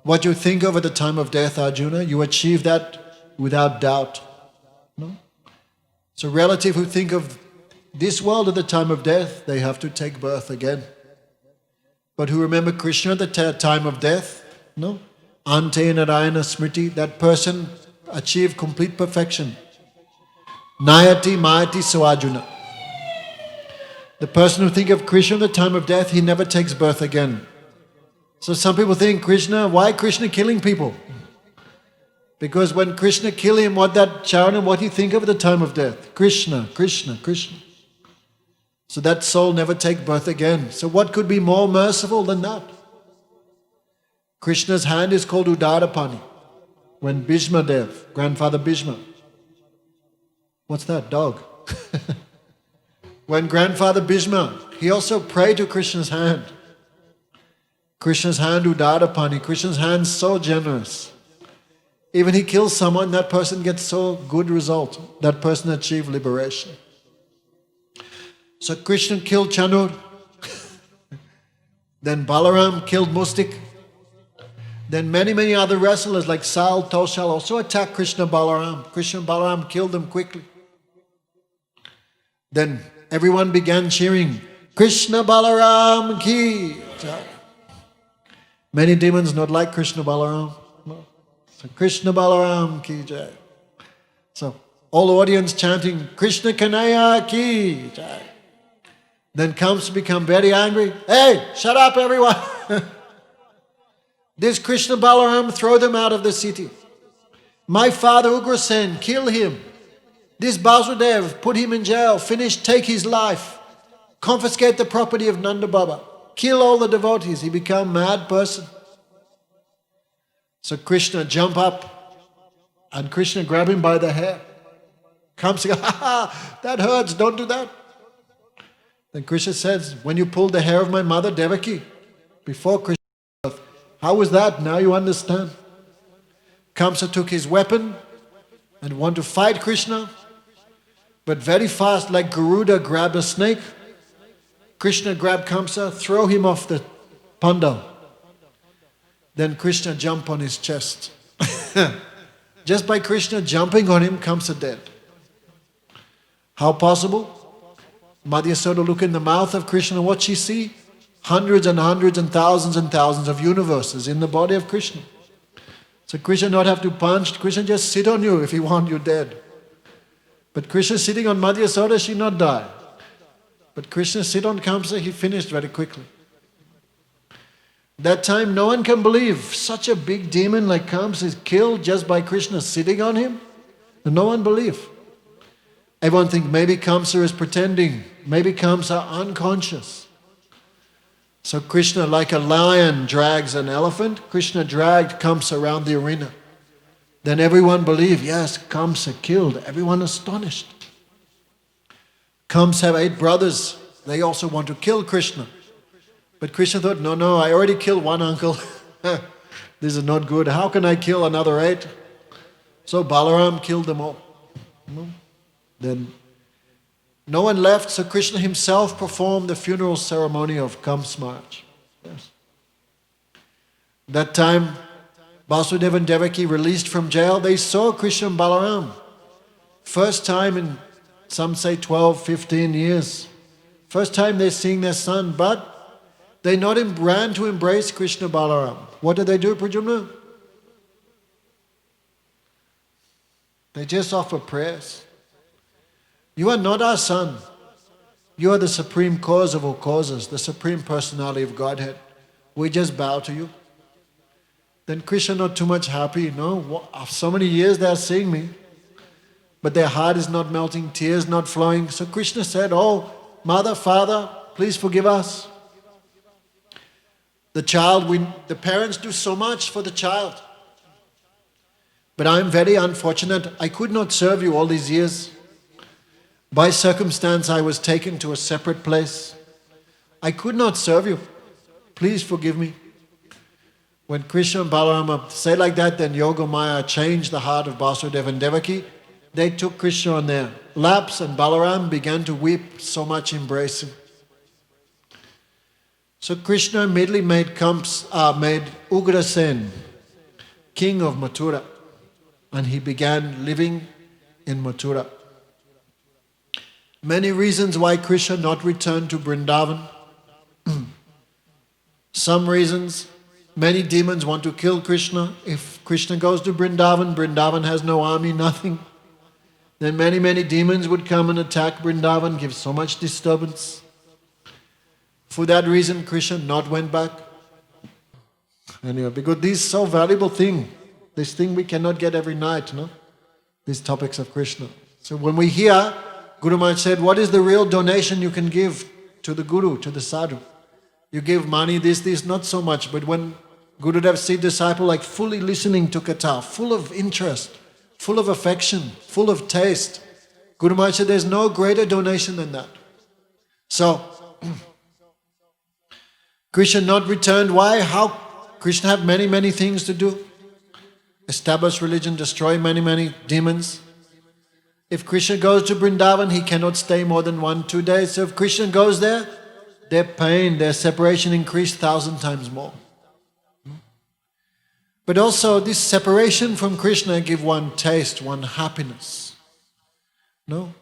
What you think of at the time of death, Arjuna, you achieve that without doubt. No? So relative who think of this world at the time of death, they have to take birth again. But who remember Krishna at the time of death, no? Ante narayana smriti, that person achieved complete perfection. Nayati mayati Arjuna. The person who think of Krishna at the time of death, he never takes birth again. So some people think, Krishna, why Krishna killing people? Because when Krishna kill him, what that Charana, what he think of at the time of death? Krishna, Krishna, Krishna. So that soul never take birth again. So what could be more merciful than that? Krishna's hand is called Udarapani. When Bhishma Dev, grandfather Bhishma. What's that? Dog. When grandfather Bhishma, he also prayed to Krishna's hand. Krishna's hand Udarapani. Krishna's hand so generous. Even he kills someone, that person gets so good result. That person achieved liberation. So Krishna killed Chanur. Then Balaram killed Mustik. Then many other wrestlers like Sal, Toshal also attacked Krishna Balaram. Krishna Balaram killed them quickly. Then everyone began cheering, Krishna Balaram ki. Many demons not like Krishna Balaram. No. So Krishna Balaram ki jai. So all the audience chanting, Krishna Kanaya ki jai. Then comes to become very angry. Hey, shut up everyone. This Krishna Balaram, throw them out of the city. My father Ugrasen, kill him. This Basudev, put him in jail, take his life. Confiscate the property of Nanda Baba. Kill all the devotees. He become a mad person. So Krishna jump up and Krishna grab him by the hair. Comes and goes, that hurts, don't do that. Then Krishna says, when you pulled the hair of my mother Devaki, before Krishna, how was that? Now you understand. Kamsa took his weapon and wanted to fight Krishna, but very fast, like Garuda grabbed a snake Krishna grabbed Kamsa, throw him off the pandal. Then Krishna jumped on his chest. Just by Krishna jumping on him, Kamsa dead. How possible? Madhyasoda look in the mouth of Krishna, what she see? Hundreds and thousands of universes in the body of Krishna. So Krishna not have to punch, Krishna just sit on you if he want you dead. But Krishna sitting on Madhyasoda, she not die. But Krishna sit on Kamsa, he finished very quickly. That time no one can believe such a big demon like Kamsa is killed just by Krishna sitting on him. No one believe. Everyone think maybe Kamsa is pretending, maybe Kamsa unconscious. So Krishna, like a lion drags an elephant, Krishna dragged Kamsa around the arena. Then everyone believed, yes, Kamsa killed. Everyone astonished. Kamsa have 8 brothers. They also want to kill Krishna. But Krishna thought, no, I already killed one uncle. This is not good. How can I kill another 8? So Balaram killed them all. Then no one left, so Krishna himself performed the funeral ceremony of Kamsa Maharaj. Yes. That time, Vasudeva and Devaki released from jail, they saw Krishna and Balaram. First time in, some say 12, 15 years. First time they're seeing their son, but they not ran to embrace Krishna Balaram. What did they do, Pradyumna? They just offer prayers. You are not our son. You are the supreme cause of all causes, the supreme personality of Godhead. We just bow to you. Then Krishna not too much happy, no? So many years they are seeing me, but their heart is not melting, tears not flowing. So Krishna said, oh, mother, father, please forgive us. The parents do so much for the child. But I am very unfortunate. I could not serve you all these years. By circumstance, I was taken to a separate place. I could not serve you. Please forgive me. When Krishna and Balarama say like that, then Yogamaya changed the heart of Vasudeva and Devaki. They took Krishna on their laps and Balaram began to weep, so much embracing. So Krishna immediately made Ugrasen king of Mathura, and he began living in Mathura. Many reasons why Krishna not returned to Vrindavan. Some reasons, many demons want to kill Krishna. If Krishna goes to Vrindavan, Vrindavan has no army, nothing. Then many demons would come and attack Vrindavan, give so much disturbance. For that reason, Krishna not went back. Anyway, because this is so valuable thing. This thing we cannot get every night, no? These topics of Krishna. So when we hear, Guru Maharaj said, what is the real donation you can give to the Guru, to the Sadhu? You give money, this, not so much. But when Gurudev sees disciple like fully listening to Katha, full of interest, full of affection, full of taste, Guru Maharaj said, there's no greater donation than that. So, Krishna not returned. Why? How? Krishna have many things to do. Establish religion, destroy many demons. If Krishna goes to Vrindavan, he cannot stay more than 1-2 days. So if Krishna goes there, their pain, their separation increased 1,000 times more. But also this separation from Krishna give one taste, one happiness. No?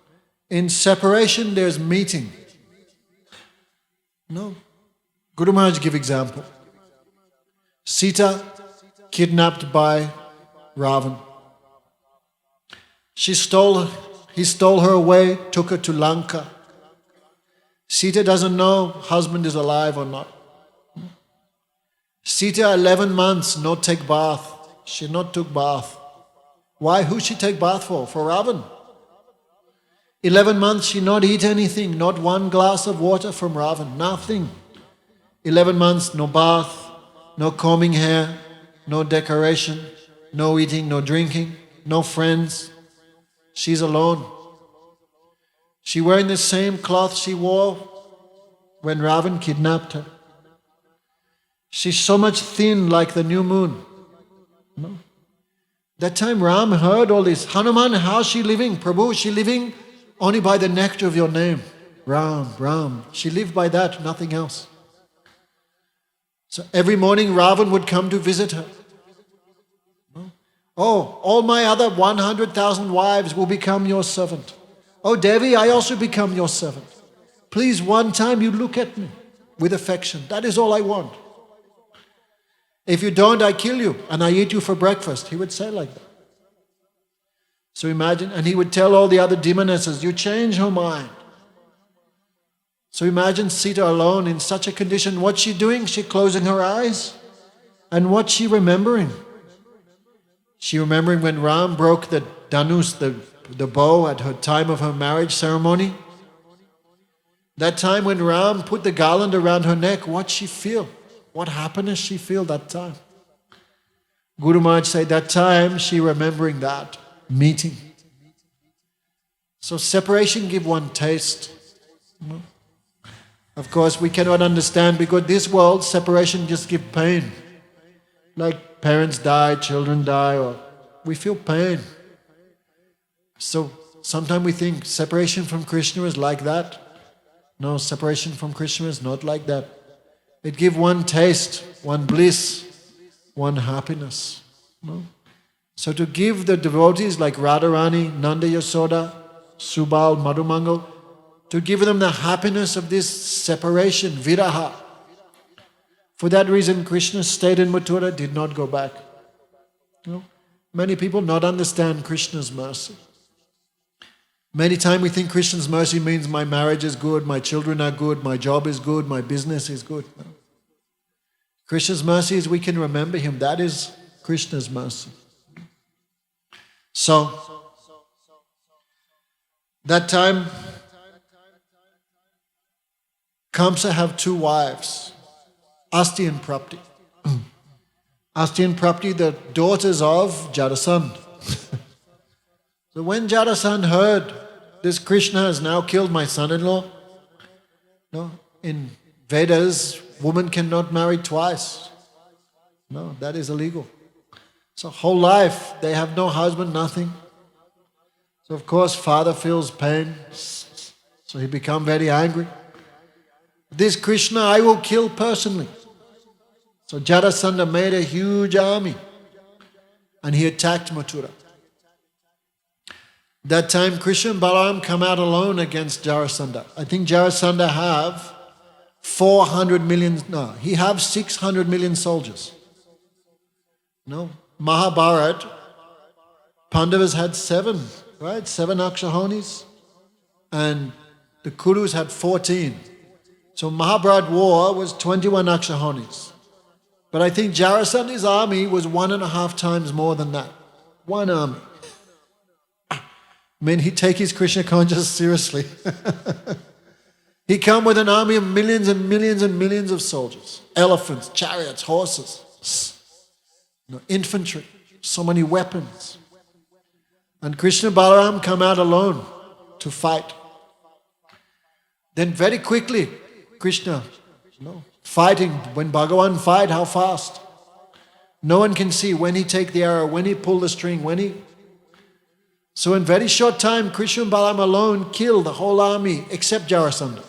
In separation there's meeting. No? Guru Maharaj give example. Sita kidnapped by Ravan. He stole her away, took her to Lanka. Sita doesn't know husband is alive or not. Sita 11 months not take bath. She not took bath. Why? Who she take bath for? For Ravan. 11 months she not eat anything, not one glass of water from Ravan, nothing. 11 months no bath, no combing hair, no decoration, no eating, no drinking, no friends. She's alone. She wearing the same cloth she wore when Ravan kidnapped her. She's so much thin like the new moon. No. That time Ram heard all this. Hanuman, how's she living? Prabhu, she living only by the nectar of your name. Ram, Ram. She lived by that, nothing else. So every morning Ravan would come to visit her. Oh, all my other 100,000 wives will become your servant. Oh, Devi, I also become your servant. Please, one time you look at me with affection. That is all I want. If you don't, I kill you and I eat you for breakfast. He would say like that. So imagine, and he would tell all the other demonesses, you change her mind. So imagine Sita alone in such a condition. What's she doing? She closing her eyes. And what's she remembering? She remembering when Ram broke the dhanus, the bow at her time of her marriage ceremony. That time when Ram put the garland around her neck, what she feel? What happiness she feel that time? Guru Maharaj said that time she remembering that meeting. So separation give one taste. Of course we cannot understand because this world separation just give pain. Like parents die, children die, or we feel pain. So sometimes we think separation from Krishna is like that. No, separation from Krishna is not like that. It gives one taste, one bliss, one happiness. No? So to give the devotees like Radharani, Nanda Yasoda, Subal, Madhumangal, to give them the happiness of this separation, viraha. For that reason, Krishna stayed in Mathura, did not go back. No? Many people not understand Krishna's mercy. Many times we think Krishna's mercy means my marriage is good, my children are good, my job is good, my business is good. No. Krishna's mercy is we can remember Him. That is Krishna's mercy. So, that time, Kamsa have two wives, Asti and Prapti. Asti and Prapti, the daughters of Jarasandha. So when Jarasandha heard this Krishna has now killed my son-in-law, no, in Vedas, woman cannot marry twice. No, that is illegal. So whole life, they have no husband, nothing. So of course, father feels pain. So he become very angry. This Krishna I will kill personally. So Jarasandha made a huge army and he attacked Mathura. That time Krishna and Balaram come out alone against Jarasandha. I think Jarasandha have 400 million, no, he have 600 million soldiers. No, Mahabharata, Pandavas had 7, right? 7 Akshahonis. And the Kurus had 14. So Mahabharata war was 21 Akshahonis. But I think Jarasandha's army was 1.5 times more than that. One army. I mean, he take his Krishna consciousness seriously. He come with an army of millions and millions and millions of soldiers. Elephants, chariots, horses, infantry, so many weapons. And Krishna and Balaram come out alone to fight. Then very quickly, Krishna, fighting, when Bhagavan fight, how fast? No one can see when he take the arrow, when he pull the string, when he... So in very short time, Krishna and Balaram alone killed the whole army except Jarasandha.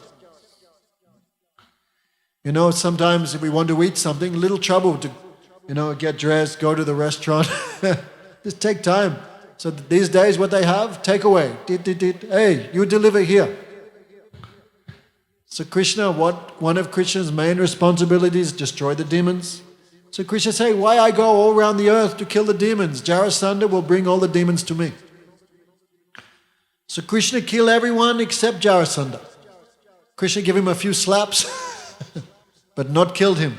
Sometimes if we want to eat something, a little trouble to, get dressed, go to the restaurant. Just take time. So these days what they have, take away. Hey, you deliver here. So Krishna, one of Krishna's main responsibilities, destroy the demons. So Krishna say, why I go all around the earth to kill the demons? Jarasandha will bring all the demons to me. So Krishna kill everyone except Jarasandha. Krishna give him a few slaps, but not killed him.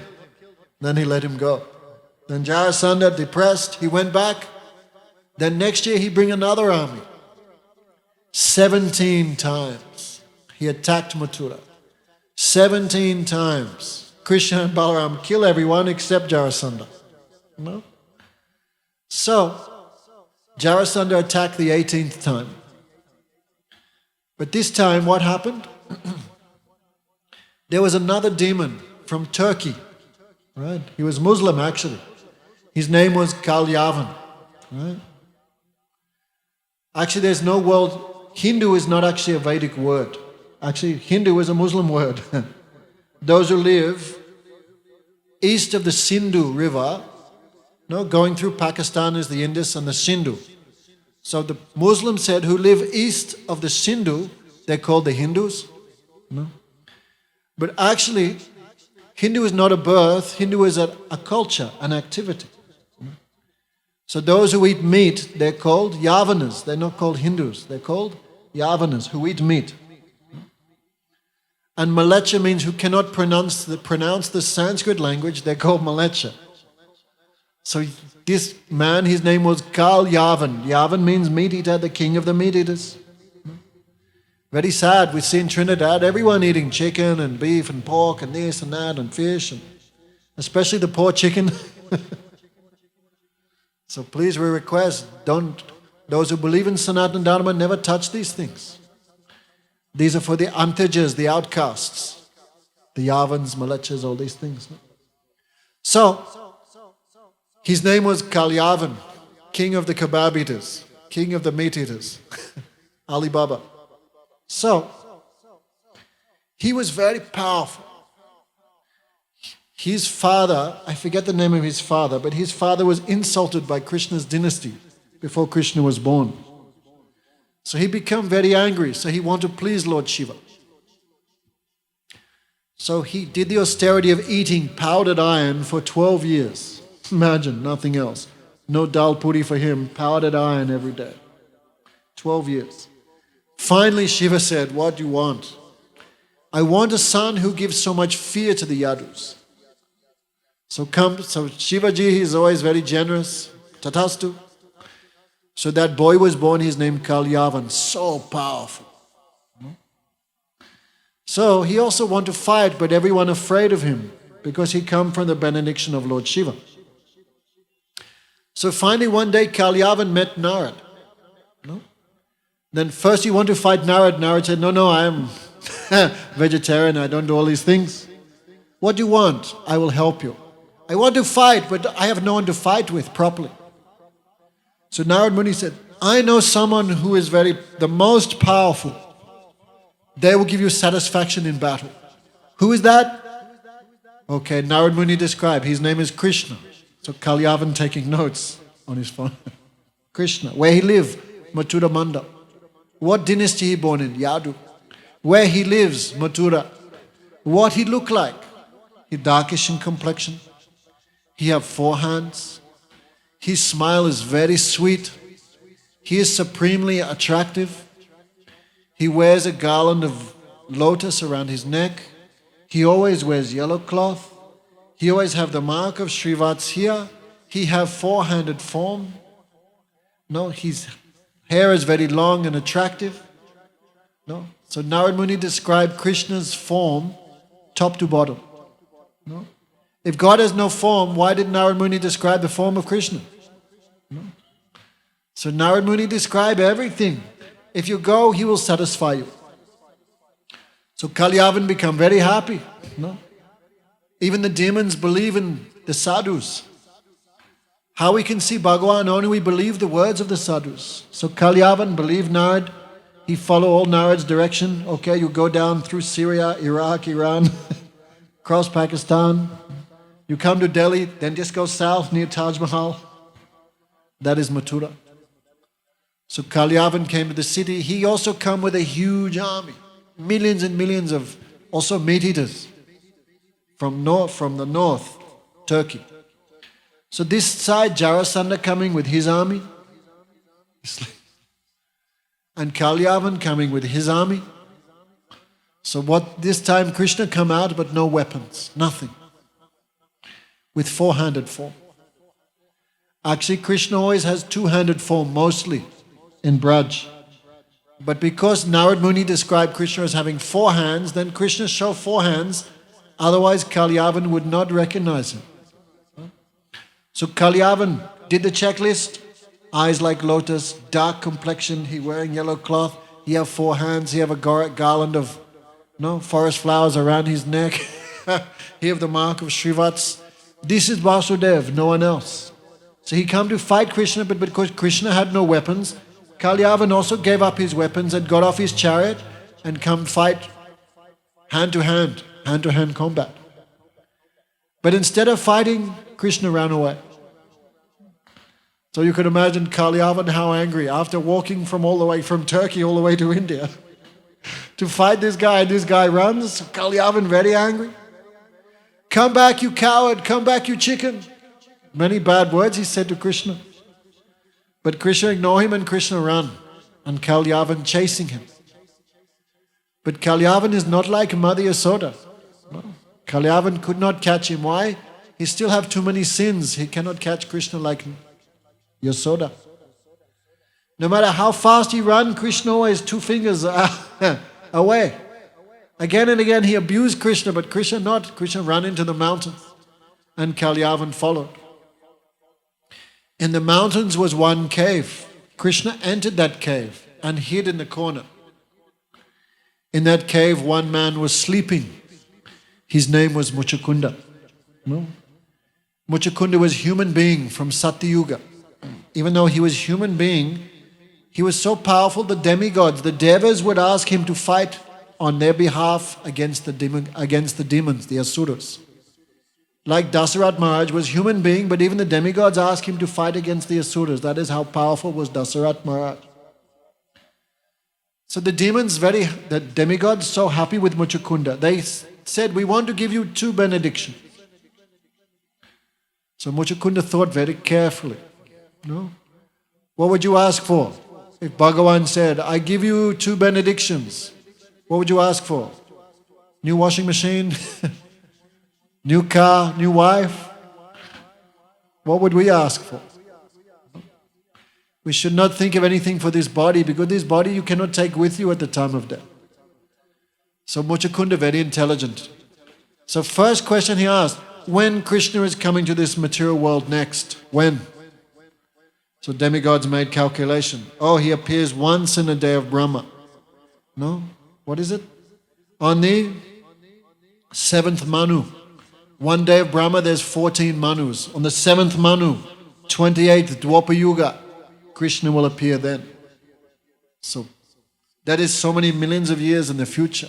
Then he let him go. Then Jarasandha, depressed, he went back. Then next year he bring another army. 17 times he attacked Mathura. 17 times Krishna and Balaram kill everyone except Jarasandha. No? So Jarasandha attacked the 18th time. But this time what happened? There was another demon from Turkey. Right? He was Muslim actually. His name was Kalyavan. Right? Actually there's no word, Hindu is not actually a Vedic word. Actually, Hindu is a Muslim word. Those who live east of the Sindhu river, going through Pakistan is the Indus and the Sindhu. So the Muslims said who live east of the Sindhu, they're called the Hindus. But actually, Hindu is not a birth, Hindu is a culture, an activity. So those who eat meat, they're called Yavanas. They're not called Hindus. They're called Yavanas, who eat meat. And Malecha means who cannot pronounce the Sanskrit language. They're called Malecha. So this man, his name was Kal Yavan. Yavan means meat eater, the king of the meat eaters. Very sad. We see in Trinidad everyone eating chicken and beef and pork and this and that and fish, and especially the poor chicken. So please, we request, those who believe in Sanatana Dharma never touch these things. These are for the antajas, the outcasts, the Yavans, Malechas, all these things. So, his name was Kalyavan, king of the kebab eaters, king of the meat eaters, Ali Baba. So, he was very powerful. His father, I forget the name of his father, but his father was insulted by Krishna's dynasty before Krishna was born. So he became very angry, so he wanted to please Lord Shiva. So he did the austerity of eating powdered iron for 12 years. Imagine, nothing else. No dal puri for him, powdered iron every day. 12 years. Finally Shiva said, what do you want? I want a son who gives so much fear to the Yadus. So Shivaji is always very generous. Tatastu. So that boy was born, his name Kalyavan, so powerful. So he also wanted to fight, but everyone afraid of him because he come from the benediction of Lord Shiva. So finally one day Kalyavan met Narad. Then first he wanted to fight Narad. Narad said, no, I am vegetarian, I don't do all these things. What do you want? I will help you. I want to fight, but I have no one to fight with properly. So Narad Muni said, I know someone who is the most powerful. They will give you satisfaction in battle. Who is that? Okay, Narad Muni described. His name is Krishna. So Kalyavan taking notes on his phone. Krishna. Where he lived? Mathura Manda. What dynasty he born in? Yadu. Where he lives? Mathura. What he look like? He darkish in complexion. He have 4 hands. His smile is very sweet. He is supremely attractive. He wears a garland of lotus around his neck. He always wears yellow cloth. He always have the mark of Srivats here. He have 4-handed form. No, his hair is very long and attractive. No, so Narad Muni described Krishna's form top to bottom. No. If God has no form, why did Narad Muni describe the form of Krishna? No. So Narad Muni described everything. If you go, he will satisfy you. So Kalyavan become very happy. No. Even the demons believe in the sadhus. How we can see Bhagavan? Only we believe the words of the sadhus. So Kalyavan believed Narad. He followed all Narad's direction. Okay, you go down through Syria, Iraq, Iran, cross Pakistan. You come to Delhi, then just go south near Taj Mahal. That is Mathura. So Kalyavan came to the city. He also come with a huge army. Millions and millions of also meat eaters from the north, Turkey. So this side, Jarasandha coming with his army. And Kalyavan coming with his army. So this time Krishna come out but no weapons, nothing. With 4-handed form. Actually, Krishna always has 2-handed form, mostly in Braj. But because Narad Muni described Krishna as having 4 hands, then Krishna showed 4 hands, otherwise Kalyavan would not recognize him. So Kalyavan did the checklist, eyes like lotus, dark complexion, he wearing yellow cloth, he have 4 hands, he have a garland of forest flowers around his neck, he have the mark of Srivats. This is Vasudev, no one else. So he come to fight Krishna, but because Krishna had no weapons, Kalyavan also gave up his weapons and got off his chariot and come fight hand-to-hand combat. But instead of fighting, Krishna ran away. So you can imagine Kalyavan how angry, after walking from Turkey all the way to India, to fight this guy, and this guy runs. Kalyavan very angry. Come back, you coward, come back, you chicken. Many bad words he said to Krishna. But Krishna ignored him and Krishna ran. And Kalyavan chasing him. But Kalyavan is not like Mother Yasoda. No. Kalyavan could not catch him. Why? He still have too many sins. He cannot catch Krishna like Yasoda. No matter how fast he ran, Krishna always 2 fingers away. Again and again he abused Krishna, but Krishna not. Krishna ran into the mountains and Kalyavan followed. In the mountains was one cave. Krishna entered that cave and hid in the corner. In that cave, one man was sleeping. His name was Muchukunda. No? Muchukunda was human being from Satyuga. Even though he was human being, he was so powerful, the demigods, the devas would ask him to fight on their behalf against the demons, the asuras. Like Dasarat Maharaj was human being, but even the demigods asked him to fight against the asuras. That is how powerful was Dasarat Maharaj. So the demigods so happy with Muchukunda. They said, we want to give you 2 benedictions. So Muchukunda thought very carefully. No? What would you ask for? If Bhagavan said, I give you 2 benedictions, what would you ask for? New washing machine? New car? New wife? What would we ask for? We should not think of anything for this body, because this body you cannot take with you at the time of death. So Muchukunda, very intelligent. So first question he asked, when Krishna is coming to this material world next? When? So demigods made calculation. Oh, he appears once in a day of Brahma. No? What is it? On the 7th Manu. One day of Brahma, there's 14 Manus. On the 7th Manu, 28th Dwapara Yuga, Krishna will appear then. So that is so many millions of years in the future.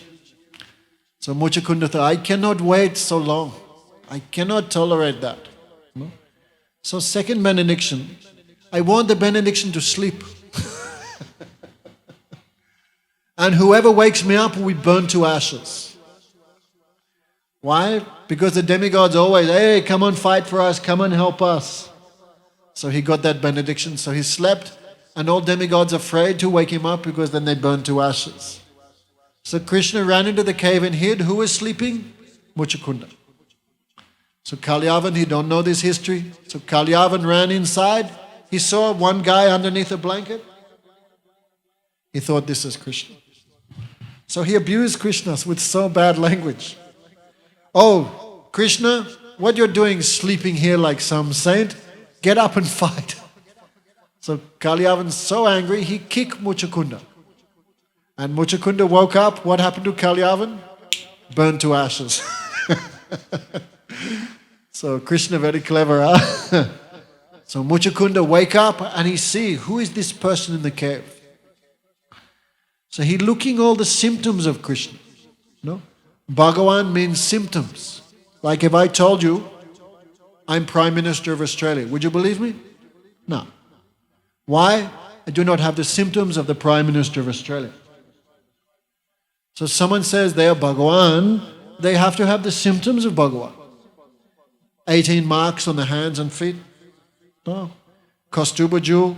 So Muchukunda thought, I cannot wait so long. I cannot tolerate that. No? So second benediction, I want the benediction to sleep. And whoever wakes me up will be burned to ashes. Why? Because the demigods always, hey, come on, fight for us, come and help us. So he got that benediction. So he slept, and all demigods afraid to wake him up because then they burn to ashes. So Krishna ran into the cave and hid. Who was sleeping? Muchukunda. So Kalyavan, he don't know this history. So Kalyavan ran inside. He saw one guy underneath a blanket. He thought this is Krishna. So he abused Krishna with so bad language. Oh, Krishna, what you're doing sleeping here like some saint? Get up and fight. So Kalyavan's so angry, he kicked Muchukunda. And Muchukunda woke up. What happened to Kalyavan? Burned to ashes. So Krishna very clever, huh? So Muchukunda wake up and he see, who is this person in the cave? So he looking all the symptoms of Krishna. No? Bhagavan means symptoms. Like if I told you, I'm Prime Minister of Australia, would you believe me? No. Why? I do not have the symptoms of the Prime Minister of Australia. So someone says they are Bhagavan, they have to have the symptoms of Bhagavan. 18 marks on the hands and feet. No. Kaustubha jewel,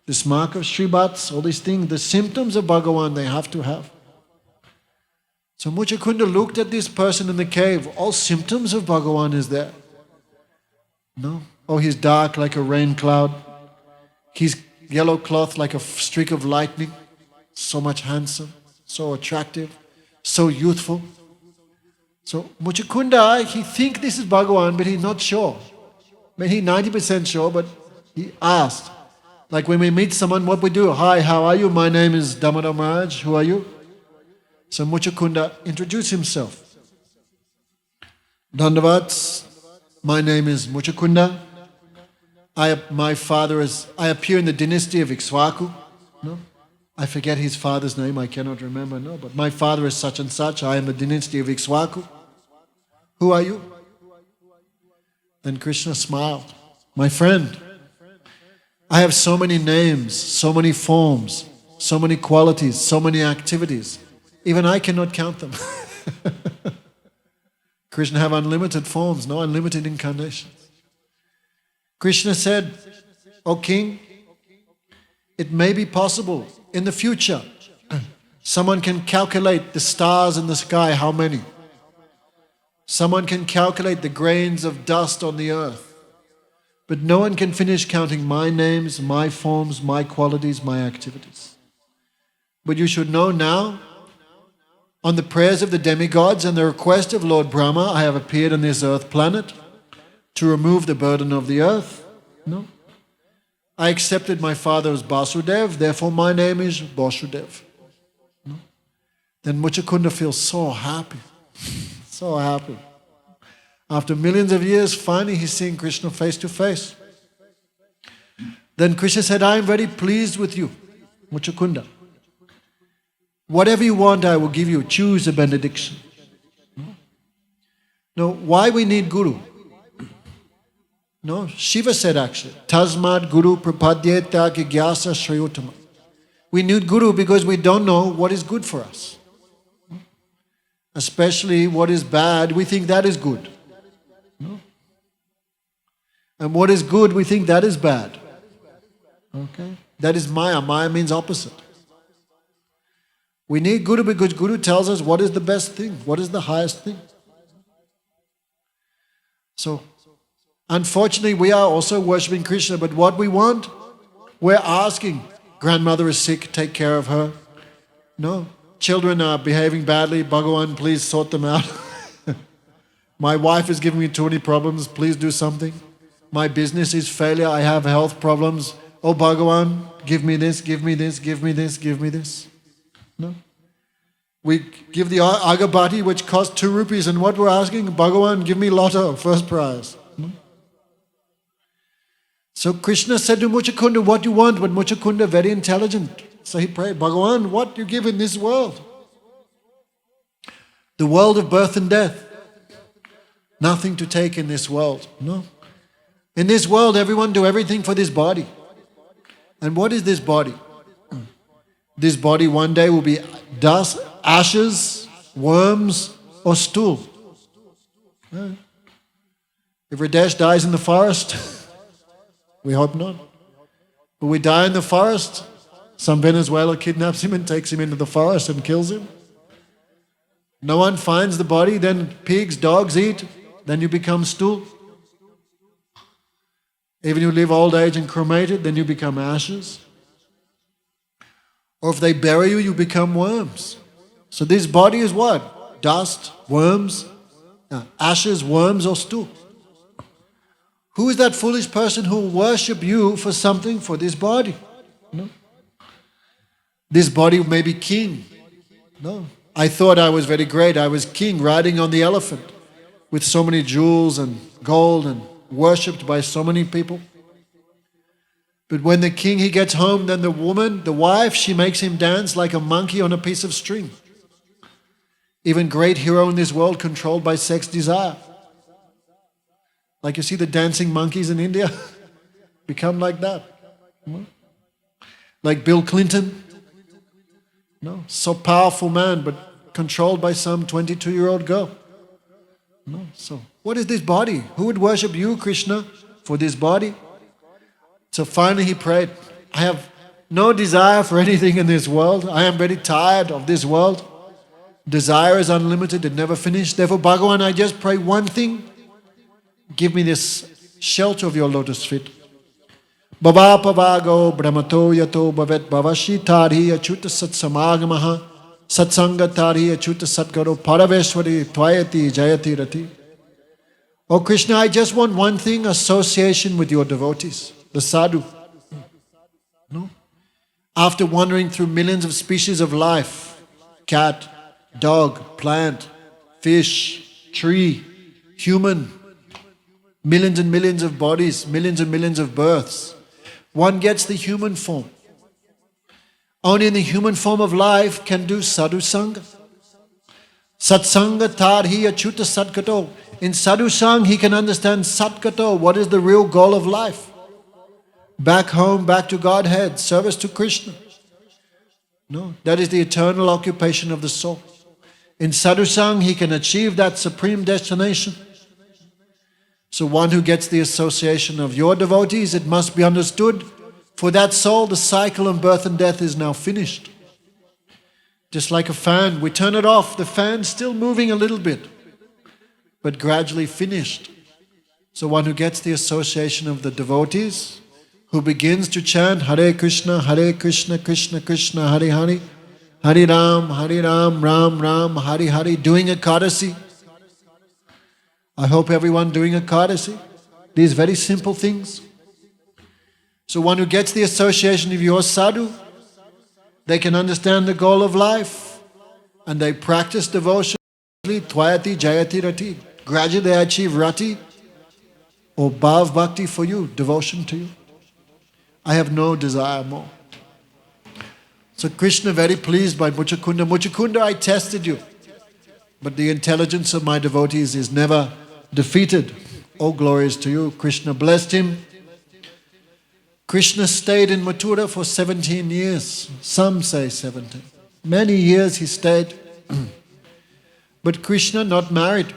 this mark of Shribats, all these things, the symptoms of Bhagavan they have to have. So Muchukunda looked at this person in the cave, all symptoms of Bhagavan is there. No. Oh, he's dark like a rain cloud. He's yellow cloth like a streak of lightning. So much handsome, so attractive, so youthful. So Muchukunda, he think this is Bhagavan, but he's not sure. I mean, he's 90% sure, but he asked. Like when we meet someone, what we do? Hi, how are you? My name is Damodara Maharaj. Who are you? So Muchukunda introduced himself. Dandavats, my name is Muchukunda. I appear in the dynasty of Ikshvaku. No? I forget his father's name, I cannot remember, no, but my father is such and such, I am a dynasty of Ikshvaku. Who are you? Then Krishna smiled. My friend, I have so many names, so many forms, so many qualities, so many activities. Even I cannot count them. Krishna have unlimited forms, no unlimited incarnations. Krishna said, O king, it may be possible in the future someone can calculate the stars in the sky, how many. Someone can calculate the grains of dust on the earth. But no one can finish counting my names, my forms, my qualities, my activities. But you should know now, on the prayers of the demigods and the request of Lord Brahma, I have appeared on this earth planet to remove the burden of the earth. No. I accepted my father as Basudev, therefore my name is Vasudev. No. Then Muchakunda feels so happy, so happy. After millions of years, finally he's seeing Krishna face to face. Then Krishna said, I am very pleased with you, Muchakunda. Whatever you want, I will give you. Choose a benediction. No, why we need Guru? No, Shiva said actually, Tasmad Guru Prapadyeta Gyasa Shrayutama. We need Guru because we don't know what is good for us. Especially what is bad, we think that is good. No. And what is good, we think that is bad. Okay? That is Maya. Maya means opposite. We need Guru because Guru tells us what is the best thing, what is the highest thing. So, unfortunately, we are also worshipping Krishna, but what we want, we're asking, grandmother is sick, take care of her. No. Children are behaving badly, Bhagavan, please sort them out. My wife is giving me too many problems, please do something. My business is failure, I have health problems. Oh Bhagavan, give me this, give me this, give me this, give me this. No. We give the agabati which costs 2 rupees and what we're asking, Bhagavan, give me lotto, first prize. No. So Krishna said to Muchakunda, what do you want? But Muchakunda, very intelligent. So he prayed, Bhagavan, what do you give in this world? The world of birth and death. Nothing to take in this world. No. In this world, everyone do everything for this body. And what is this body? This body one day will be dust, ashes, worms, or stool. If Radesh dies in the forest, we hope not. But we die in the forest, some Venezuela kidnaps him and takes him into the forest and kills him. No one finds the body, then pigs, dogs eat, then you become stool. Even you live old age and cremated, then you become ashes. Or if they bury you, you become worms. So this body is what? Dust, worms, ashes, worms, or stool. Who is that foolish person who will worship you for something for this body? No. This body may be king. No. I thought I was very great. I was king riding on the elephant with so many jewels and gold and worshipped by so many people. But when the king, he gets home, then the woman, the wife, she makes him dance like a monkey on a piece of string. Even great hero in this world controlled by sex desire. Like you see the dancing monkeys in India, become like that. Like Bill Clinton. No, so powerful man, but controlled by some 22-year-old girl. No, so what is this body? Who would worship you, Krishna, for this body? So finally he prayed, I have no desire for anything in this world. I am very tired of this world. Desire is unlimited, it never finishes. Therefore, Bhagavan, I just pray one thing. Give me this shelter of your lotus feet. Bhava pavago brahmato yato bhavet bhavashi tari achuta sat samagamaha satsanga tari achuta satgaro paraveshwari tvayati jayati rati. Oh Krishna, I just want one thing, association with your devotees, the sadhu. No? After wandering through millions of species of life, cat, dog, plant, fish, tree, human, millions and millions of bodies, millions and millions of births, one gets the human form. only in the human form of life can do sadhu sangha. Satsanga tadhi achuta satkato. In sadhu sang he can understand satkato, what is the real goal of life. Back home, back to Godhead, service to Krishna. No, that is the eternal occupation of the soul. In sadhu sang he can achieve that supreme destination. So one who gets the association of your devotees, it must be understood, for that soul the cycle of birth and death is now finished. Just like a fan, we turn it off, the fan's still moving a little bit, but gradually finished. So one who gets the association of the devotees, who begins to chant Hare Krishna, Krishna Krishna, Hare Hare, Hare Ram, Ram Ram, Hare Hare, doing Ekadasi. I hope everyone doing Ekadasi. These very simple things. So one who gets the association of your sadhu, they can understand the goal of life and they practice devotion. Tvayati Jayati Rati. Gradually they achieve Rati or Bhav Bhakti for you, devotion to you. I have no desire more. So Krishna very pleased by Muchakunda. Muchakunda, I tested you, but the intelligence of my devotees is never defeated. All glories to you. Krishna blessed him. Krishna stayed in Mathura for 17 years. Some say 17. Many years he stayed. But Krishna not married.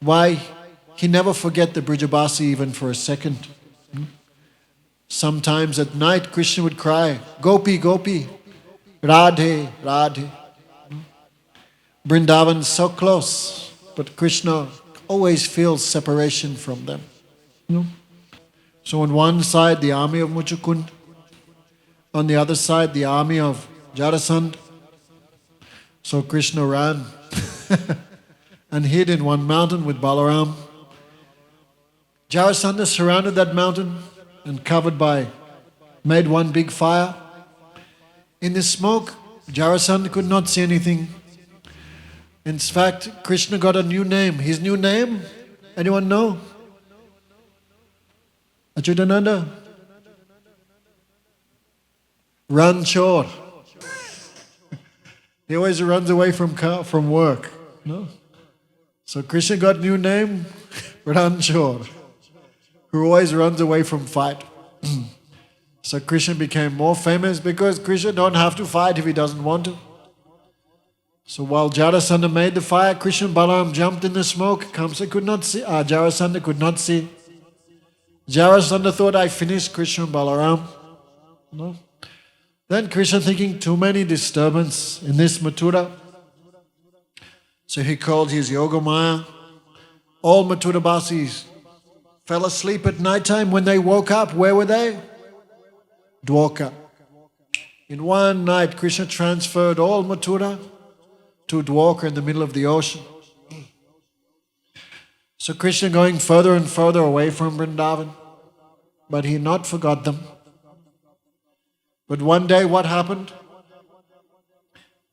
Why? He never forget the Brijabasi even for a second. Sometimes at night Krishna would cry, Gopi, Gopi, Radhe, Radhe. Vrindavan so close, but Krishna always feels separation from them. So on one side the army of Muchakund, on the other side the army of Jarasandha. So Krishna ran and hid in one mountain with Balaram. Jarasandha surrounded that mountain and made one big fire. In the smoke, Jarasandha could not see anything. In fact, Krishna got a new name. His new name, anyone know? Achyutananda? Ranchor. He always runs away from work. No? So Krishna got a new name, Ranchor, who always runs away from fight. So Krishna became more famous because Krishna don't have to fight if he doesn't want to. So while Jarasandha made the fire, Krishna and Balaram jumped in the smoke. Kamsa could not see, Jarasandha could not see. Jarasandha thought, I finished Krishna and Balaram. No. Then Krishna thinking, too many disturbance in this Mathura. So he called his Yogamaya. All Mathura Basis fell asleep at night time. When they woke up, where were they? Dwarka. In one night, Krishna transferred all Mathura to Dwarka in the middle of the ocean. So Krishna going further and further away from Vrindavan, but he not forgot them. But one day what happened?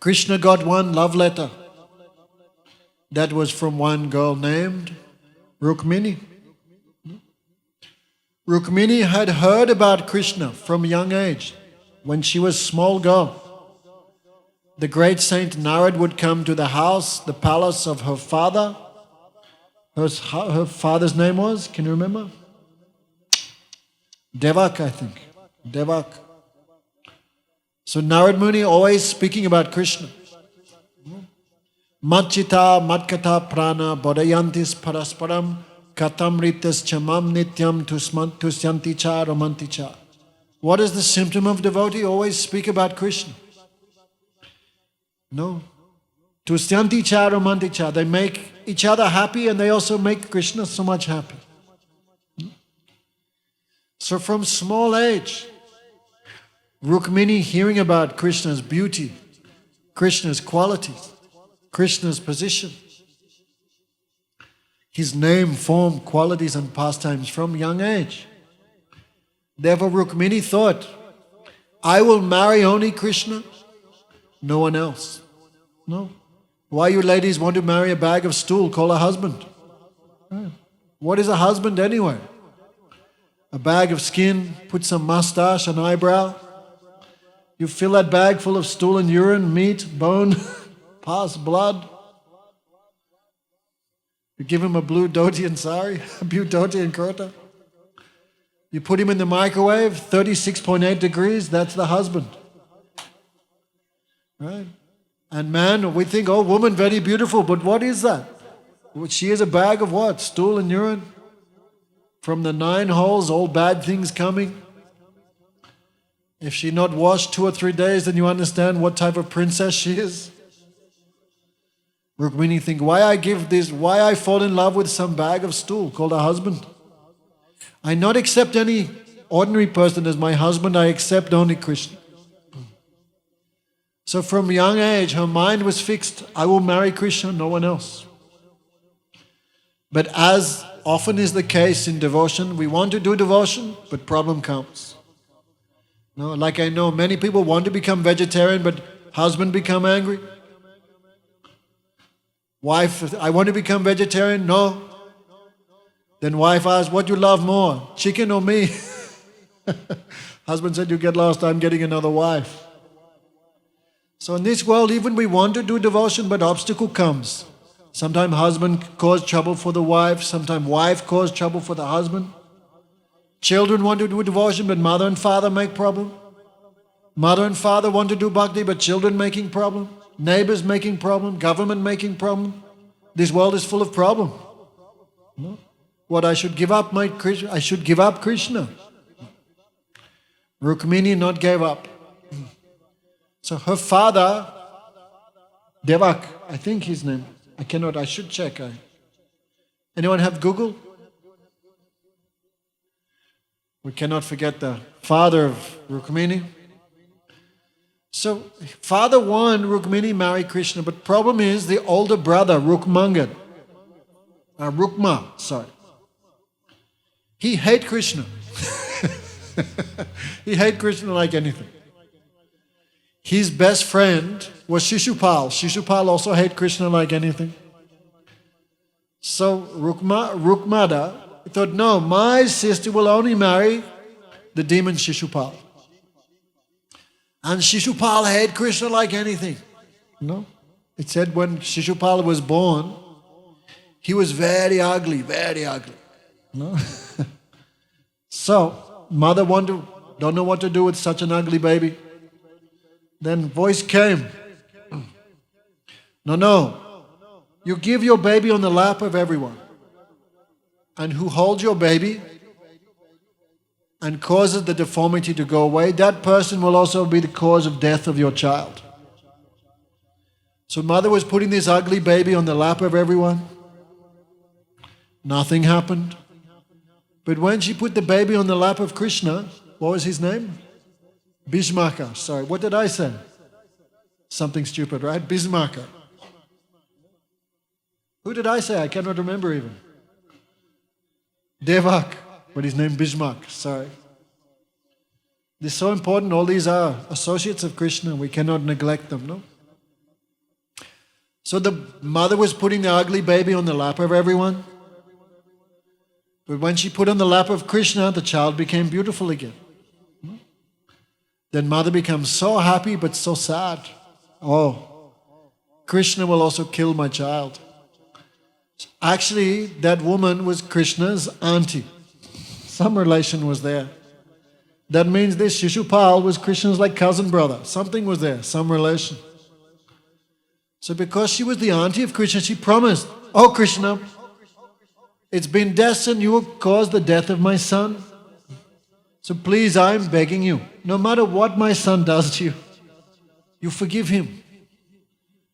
Krishna got one love letter that was from one girl named Rukmini. Rukmini had heard about Krishna from a young age. When she was a small girl, the great saint Narad would come to the house, the palace of her father. Her father's name was, can you remember? Devak, I think. Devak. So Narad Muni always speaking about Krishna. Matchita, matkata, prana, bodayantis, parasparam, katamritas, chamam, nityam, tusyanti cha, romanti cha. What is the symptom of devotee? Always speak about Krishna. No. Tusyanti cha, romanti cha. They make each other happy and they also make Krishna so much happy. So from small age, Rukmini hearing about Krishna's beauty, Krishna's qualities, Krishna's position, his name, form, qualities and pastimes from young age. Therefore Rukmini thought, I will marry only Krishna, no one else. No. Why you ladies want to marry a bag of stool called a husband? What is a husband anyway? A bag of skin, put some mustache, an eyebrow. You fill that bag full of stool and urine, meat, bone, pus, blood. You give him a blue dhoti and sari, a blue dhoti and kurta. You put him in the microwave, 36.8 degrees, that's the husband. Right? And man, we think, oh, woman, very beautiful, but what is that? She is a bag of what? Stool and urine? From the 9 holes, all bad things coming. If she not washed 2 or 3 days, then you understand what type of princess she is. Rukmini think, why I give this, why I fall in love with some bag of stool called a husband? I not accept any ordinary person as my husband, I accept only Krishna. So from young age, her mind was fixed, I will marry Krishna, no one else. But as often is the case in devotion, we want to do devotion, but problem comes. No, like I know many people want to become vegetarian, but husband become angry. Wife, I want to become vegetarian, no. Then wife asks, what do you love more, chicken or me? Husband said, you get lost, I'm getting another wife. So in this world, even we want to do devotion, but obstacle comes. Sometimes husband cause trouble for the wife, sometimes wife cause trouble for the husband. Children want to do devotion, but mother and father make problem. Mother and father want to do bhakti, but children making problem. Neighbors making problem, government making problem. This world is full of problem. No? What I should give up, I should give up Krishna. Rukmini not gave up. So her father, Devak, I think his name, I should check. Anyone have Google? We cannot forget the father of Rukmini. So father wanted Rukmini marry Krishna, but problem is the older brother, Rukma, he hate Krishna. He hate Krishna like anything. His best friend was Shishupal. Shishupal also hate Krishna like anything. So Rukmada thought, no, my sister will only marry the demon Shishupal. And Shishupal hate Krishna like anything. No? It said when Shishupal was born, he was very ugly, very ugly. No? So, mother don't know what to do with such an ugly baby. Then voice came. No. You give your baby on the lap of everyone. And who holds your baby and causes the deformity to go away, that person will also be the cause of death of your child. So mother was putting this ugly baby on the lap of everyone. Nothing happened. But when she put the baby on the lap of Krishna, what was his name? Bhishmaka. Sorry, what did I say? Something stupid, right? Bhishmaka. Who did I say? I cannot remember even. Devak, but his name Bhishmak. Sorry. This is so important. All these are associates of Krishna. We cannot neglect them, no? So the mother was putting the ugly baby on the lap of everyone. But when she put on the lap of Krishna, the child became beautiful again. Then mother becomes so happy but so sad. Oh, Krishna will also kill my child. Actually, that woman was Krishna's auntie. Some relation was there. That means this Shishupal was Krishna's like cousin brother. Something was there, some relation. So because she was the auntie of Krishna, she promised, oh Krishna, it's been destined you will cause the death of my son. So please, I'm begging you, no matter what my son does to you, you forgive him.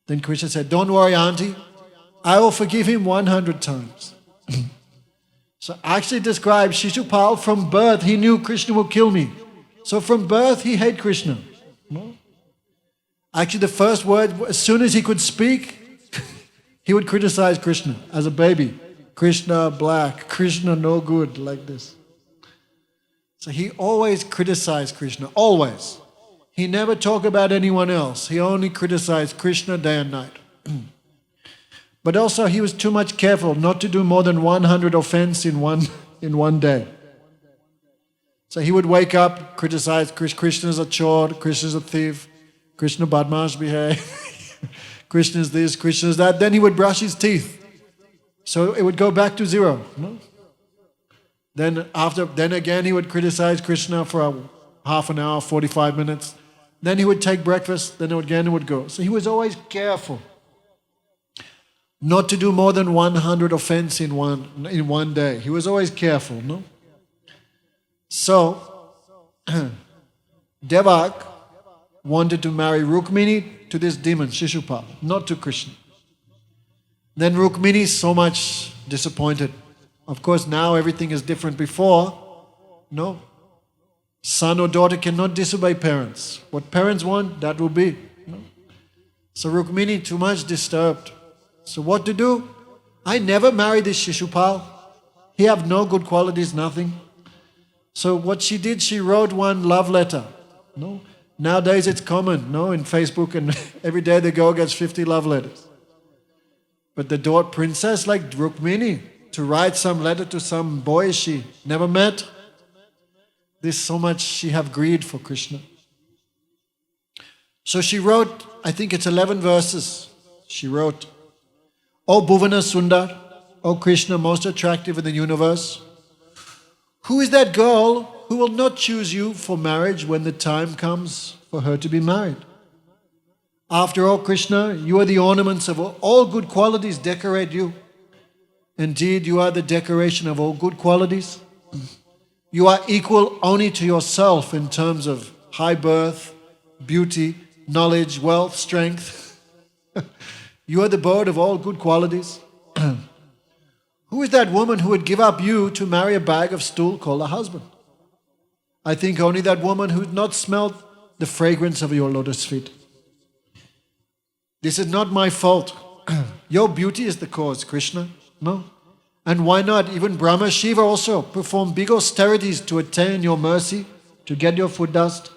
Then Krishna said, don't worry, auntie, I will forgive him 100 times. So actually describes Shishupal from birth, he knew Krishna will kill me. So from birth, he hated Krishna. No? Actually the first word, as soon as he could speak, he would criticize Krishna as a baby. Krishna black, Krishna no good, like this. So he always criticized Krishna, always. He never talked about anyone else. He only criticized Krishna day and night. But also he was too much careful not to do more than 100 offense in one day. So he would wake up, criticize Krishna's a chore, Krishna's a thief, Krishna badmash behave, Krishna's this, Krishna's that. Then he would brush his teeth. So it would go back to zero. No? Then again he would criticize Krishna for half an hour, 45 minutes. Then he would take breakfast, then again it would go. So he was always careful not to do more than 100 offense in one day. He was always careful, no? So, Devak wanted to marry Rukmini to this demon, Shishupal, not to Krishna. Then Rukmini so much disappointed. Of course, now everything is different. Before, no. Son or daughter cannot disobey parents. What parents want, that will be. No? So Rukmini too much disturbed. So what to do? I never married this Shishupal. He have no good qualities, nothing. So what she did, she wrote one love letter. No, nowadays it's common, no, in Facebook, and every day the girl gets 50 love letters. But the daughter princess like Rukmini to write some letter to some boy she never met. This so much she have greed for Krishna. So she wrote, I think it's 11 verses. She wrote, "O Bhuvana Sundar, O Krishna, most attractive in the universe, who is that girl who will not choose you for marriage when the time comes for her to be married? After all, Krishna, you are the ornaments of all good qualities decorate you. Indeed, you are the decoration of all good qualities. You are equal only to yourself in terms of high birth, beauty, knowledge, wealth, strength. You are the bird of all good qualities. Who is that woman who would give up you to marry a bag of stool called a husband? I think only that woman who had not smelled the fragrance of your lotus feet. This is not my fault. Your beauty is the cause, Krishna. No? And why not? Even Brahma, Shiva also perform big austerities to attain your mercy, to get your food dust.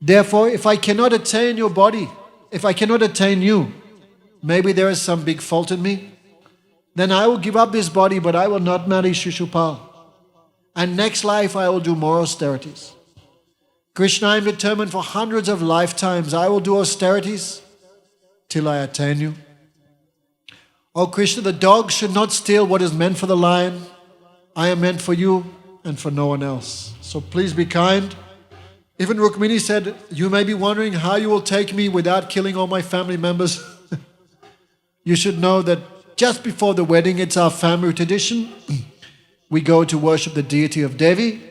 Therefore, if I cannot attain your body, if I cannot attain you, maybe there is some big fault in me. Then I will give up this body, but I will not marry Shishupal. And next life I will do more austerities. Krishna, I am determined for hundreds of lifetimes. I will do austerities till I attain you. O Krishna, the dog should not steal what is meant for the lion. I am meant for you and for no one else. So please be kind. Even Rukmini said, you may be wondering how you will take me without killing all my family members. You should know that just before the wedding, it's our family tradition. We go to worship the deity of Devi.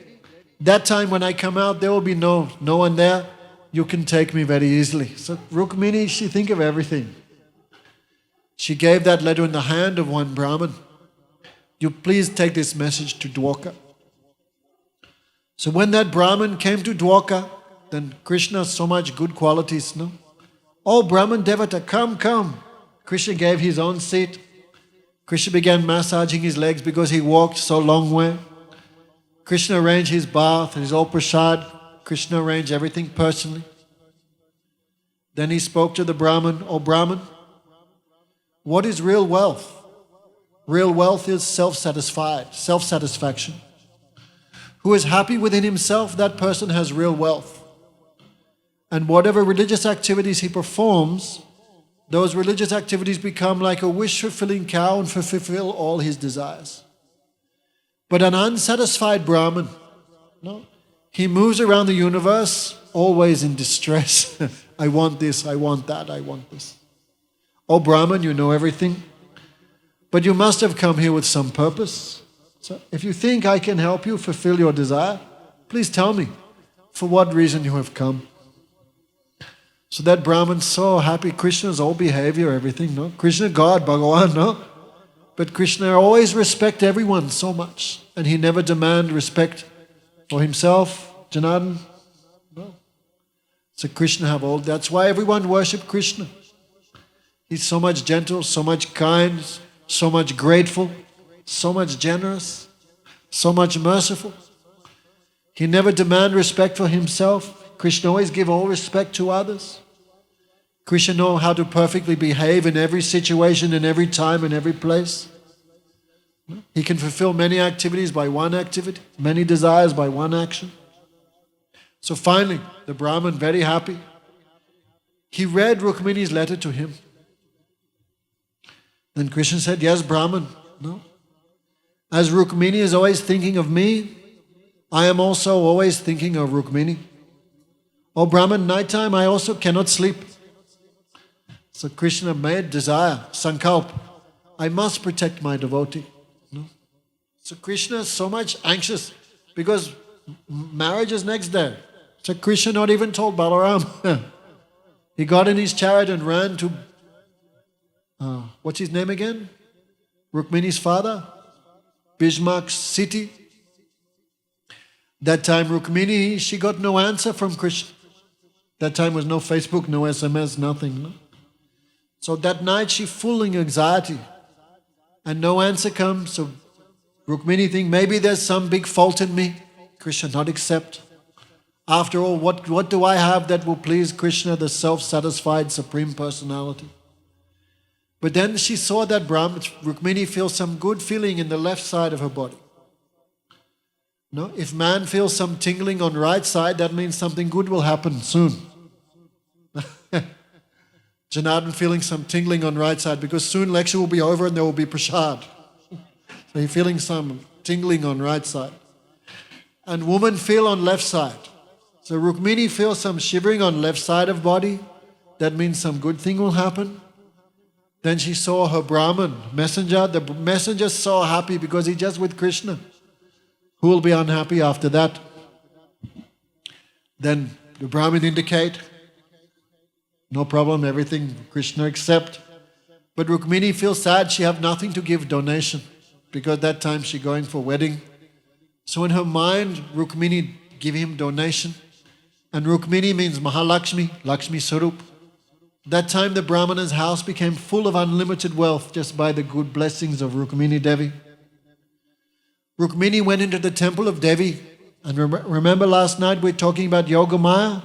That time when I come out, there will be no one there. You can take me very easily. So Rukmini, she think of everything. She gave that letter in the hand of one Brahmin. You please take this message to Dwarka. So when that Brahmin came to Dwarka, then Krishna, so much good qualities, no? Oh Brahmin Devata, come. Krishna gave his own seat. Krishna began massaging his legs because he walked so long way. Krishna arranged his bath, his all prasad. Krishna arranged everything personally. Then he spoke to the Brahmin, "O Brahmin, what is real wealth? Real wealth is self-satisfaction. Who is happy within himself, that person has real wealth. And whatever religious activities he performs, those religious activities become like a wish-fulfilling cow and fulfill all his desires. But an unsatisfied Brahmin, no, he moves around the universe always in distress. I want this, I want that, I want this. Oh Brahman, you know everything, but you must have come here with some purpose. So if you think I can help you fulfill your desire, please tell me for what reason you have come." So that Brahman so happy, Krishna's all behavior, everything, no? Krishna, God, Bhagavan, no? But Krishna always respect everyone so much, and he never demand respect for himself, Janardhan. No. So Krishna have all, that's why everyone worship Krishna. He's so much gentle, so much kind, so much grateful, so much generous, so much merciful. He never demand respect for himself. Krishna always give all respect to others. Krishna know how to perfectly behave in every situation, in every time, in every place. He can fulfill many activities by one activity, many desires by one action. So finally, the Brahmin, very happy, he read Rukmini's letter to him. Then Krishna said, yes, Brahmin, no. As Rukmini is always thinking of me, I am also always thinking of Rukmini. Oh Brahman, nighttime I also cannot sleep. So Krishna made desire, sankalp. I must protect my devotee. No? So Krishna is so much anxious because marriage is next day. So Krishna not even told Balaram. He got in his chariot and ran to, what's his name again? Rukmini's father, Bhishmak's city. That time Rukmini, she got no answer from Krishna. That time was no Facebook, no SMS, nothing. No? So that night she full in anxiety and no answer comes. So Rukmini think maybe there's some big fault in me. Krishna not accept. After all, what do I have that will please Krishna, the self-satisfied Supreme Personality? But then she saw that Rukmini feels some good feeling in the left side of her body. No? If man feels some tingling on right side, that means something good will happen soon. Janardhan feeling some tingling on right side because soon lecture will be over and there will be prasad. So he's feeling some tingling on right side. And woman feel on left side. So Rukmini feels some shivering on left side of body. That means some good thing will happen. Then she saw her Brahman, messenger. The messenger so happy because he just with Krishna. Who will be unhappy after that? Then the Brahmin indicate, no problem, everything Krishna accept. But Rukmini feels sad, she have nothing to give donation because that time she going for wedding. So in her mind, Rukmini give him donation. And Rukmini means Mahalakshmi, Lakshmi Sarup. That time the Brahmana's house became full of unlimited wealth just by the good blessings of Rukmini Devi. Rukmini went into the temple of Devi. And remember last night we were talking about Yogamaya?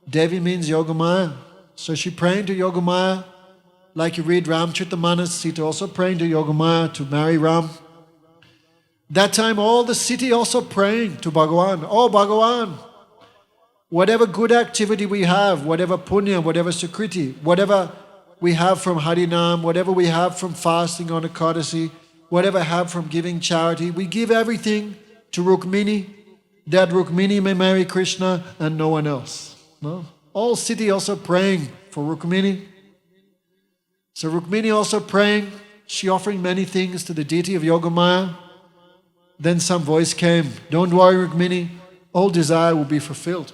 Devi means Yogamaya. So she praying to Yogamaya. Like you read Ramcharitamanas, Sita also praying to Yogamaya to marry Ram. That time all the city also praying to Bhagavan. Oh Bhagavan, whatever good activity we have, whatever punya, whatever sukriti, whatever we have from Harinam, whatever we have from fasting on Ekadasi, whatever have from giving charity, we give everything to Rukmini, that Rukmini may marry Krishna and no one else. No? All city also praying for Rukmini. So Rukmini also praying, she offering many things to the deity of Yogamaya. Then some voice came, don't worry Rukmini, all desire will be fulfilled.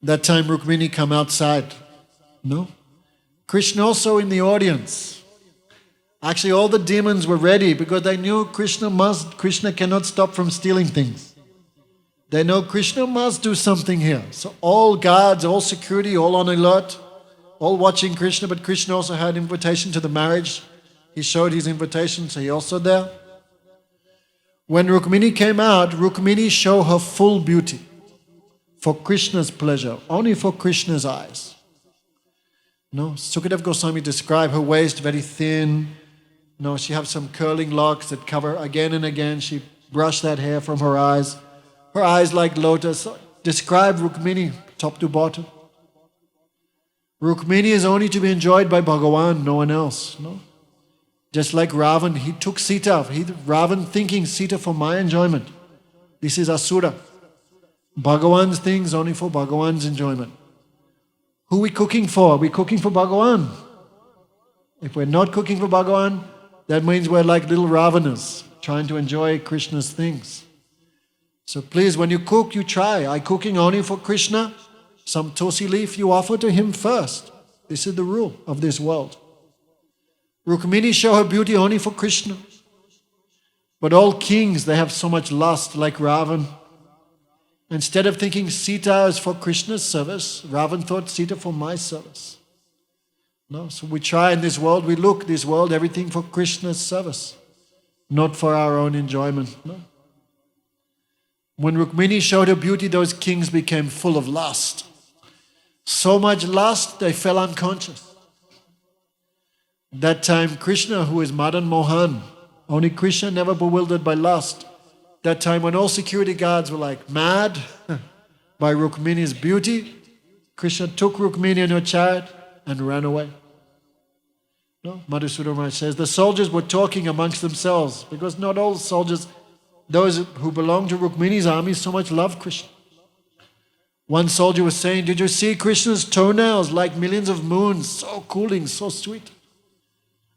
That time Rukmini come outside. No? Krishna also in the audience. Actually all the demons were ready because they knew Krishna cannot stop from stealing things. They know Krishna must do something here. So all guards, all security, all on alert, all watching Krishna, but Krishna also had invitation to the marriage. He showed his invitation, so he also there. When Rukmini came out, Rukmini showed her full beauty for Krishna's pleasure, only for Krishna's eyes. No, Sukadev Goswami described her waist very thin. No, she have some curling locks that cover again and again. She brushed that hair from her eyes. Her eyes like lotus. Describe Rukmini top to bottom. Rukmini is only to be enjoyed by Bhagavan, no one else. No. Just like Ravan, he took Sita. Ravan thinking Sita for my enjoyment. This is Asura. Bhagavan's things only for Bhagavan's enjoyment. Who are we cooking for? We're cooking for Bhagavan. If we're not cooking for Bhagavan, that means we're like little Ravanas, trying to enjoy Krishna's things. So please, when you cook, you try. I'm cooking only for Krishna. Some tulsi leaf you offer to him first. This is the rule of this world. Rukmini show her beauty only for Krishna. But all kings, they have so much lust like Ravan. Instead of thinking Sita is for Krishna's service, Ravan thought Sita for my service. No, so we try in this world, we look this world, everything for Krishna's service, not for our own enjoyment. No. When Rukmini showed her beauty, those kings became full of lust. So much lust, they fell unconscious. That time Krishna, who is Madan Mohan, only Krishna, never bewildered by lust. That time when all security guards were like mad by Rukmini's beauty, Krishna took Rukmini in her chariot and ran away. No? Madhusudana Maharaj says the soldiers were talking amongst themselves because not all soldiers, those who belong to Rukmini's army, so much love Krishna. One soldier was saying, did you see Krishna's toenails like millions of moons, so cooling, so sweet?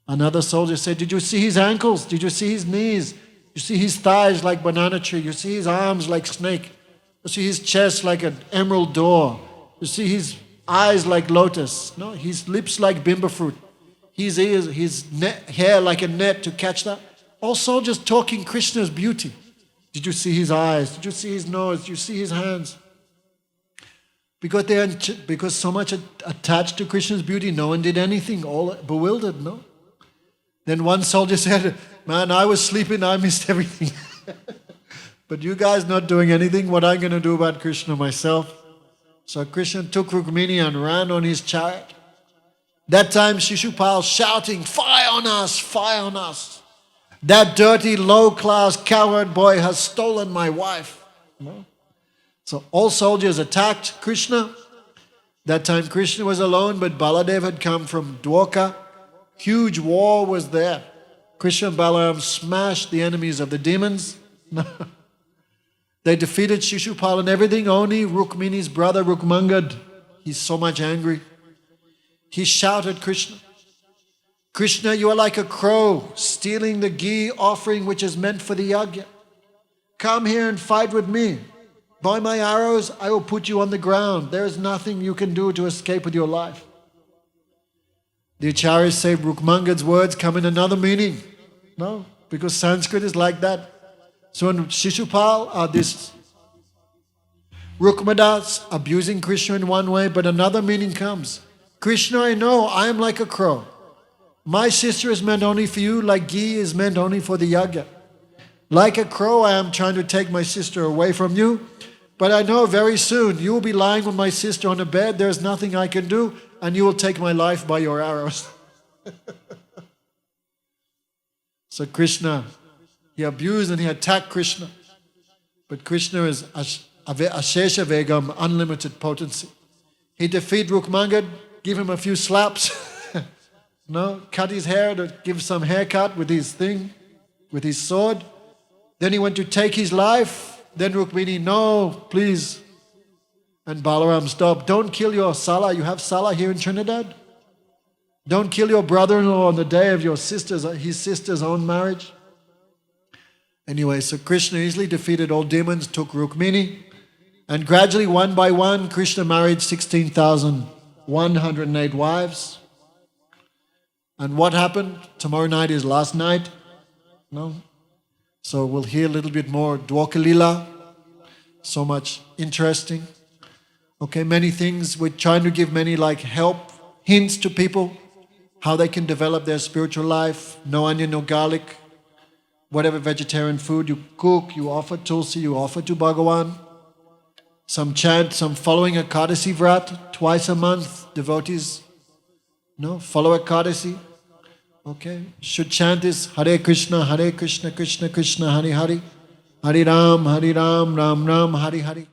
Another soldier said, did you see his ankles? Did you see his knees? You see his thighs like banana tree. You see his arms like snake. You see his chest like an emerald door. You see his eyes like lotus. No, his lips like bimba fruit. His ears, his hair like a net to catch that. All soldiers talking Krishna's beauty. Did you see his eyes? Did you see his nose? Did you see his hands? Because so much attached to Krishna's beauty, no one did anything. All bewildered, no? Then one soldier said, man, I was sleeping, I missed everything. But you guys not doing anything, what am I going to do about Krishna myself? So Krishna took Rukmini and ran on his chariot. That time Shishupal shouting, fire on us, fire on us. That dirty, low-class coward boy has stolen my wife. No? So all soldiers attacked Krishna. That time Krishna was alone, but Baladev had come from Dwarka. Huge war was there. Krishna and Balaram smashed the enemies of the demons. They defeated Shishupal and everything. Only Rukmini's brother Rukmangad, he's so much angry. He shouted Krishna, Krishna, you are like a crow stealing the ghee offering which is meant for the yajna. Come here and fight with me. By my arrows, I will put you on the ground. There is nothing you can do to escape with your life. The acharyas say Rukmangad's words come in another meaning. No, because Sanskrit is like that. So when Shishupal, this Rukmadas abusing Krishna in one way, but another meaning comes. Krishna, I know, I am like a crow. My sister is meant only for you, like ghee is meant only for the yajna. Like a crow, I am trying to take my sister away from you, but I know very soon you will be lying with my sister on a bed, there is nothing I can do, and you will take my life by your arrows. So Krishna, he abused and he attacked Krishna. But Krishna is Ashesha Vegam, unlimited potency. He defeated Rukmangad, give him a few slaps, no, cut his hair to give some haircut with his thing, with his sword. Then he went to take his life. Then Rukmini, no, please. And Balaram, stop. Don't kill your Sala. You have Sala here in Trinidad. Don't kill your brother-in-law on the day of your his sister's own marriage. Anyway, so Krishna easily defeated all demons, took Rukmini, and gradually, one by one, Krishna married 16,108 wives. And what happened? Tomorrow night is last night. No? So we'll hear a little bit more Dwarka Lila. So much interesting. Okay, many things. We're trying to give many help, hints to people, how they can develop their spiritual life. No onion, no garlic. Whatever vegetarian food you cook, you offer Tulsi, you offer to Bhagavan. Some chant, some following Ekadasi Vrat, twice a month, devotees, follow Ekadasi. Okay, should chant this, Hare Krishna, Krishna Krishna, Hare Hare, Hare Ram, Ram Ram, Hare Hare.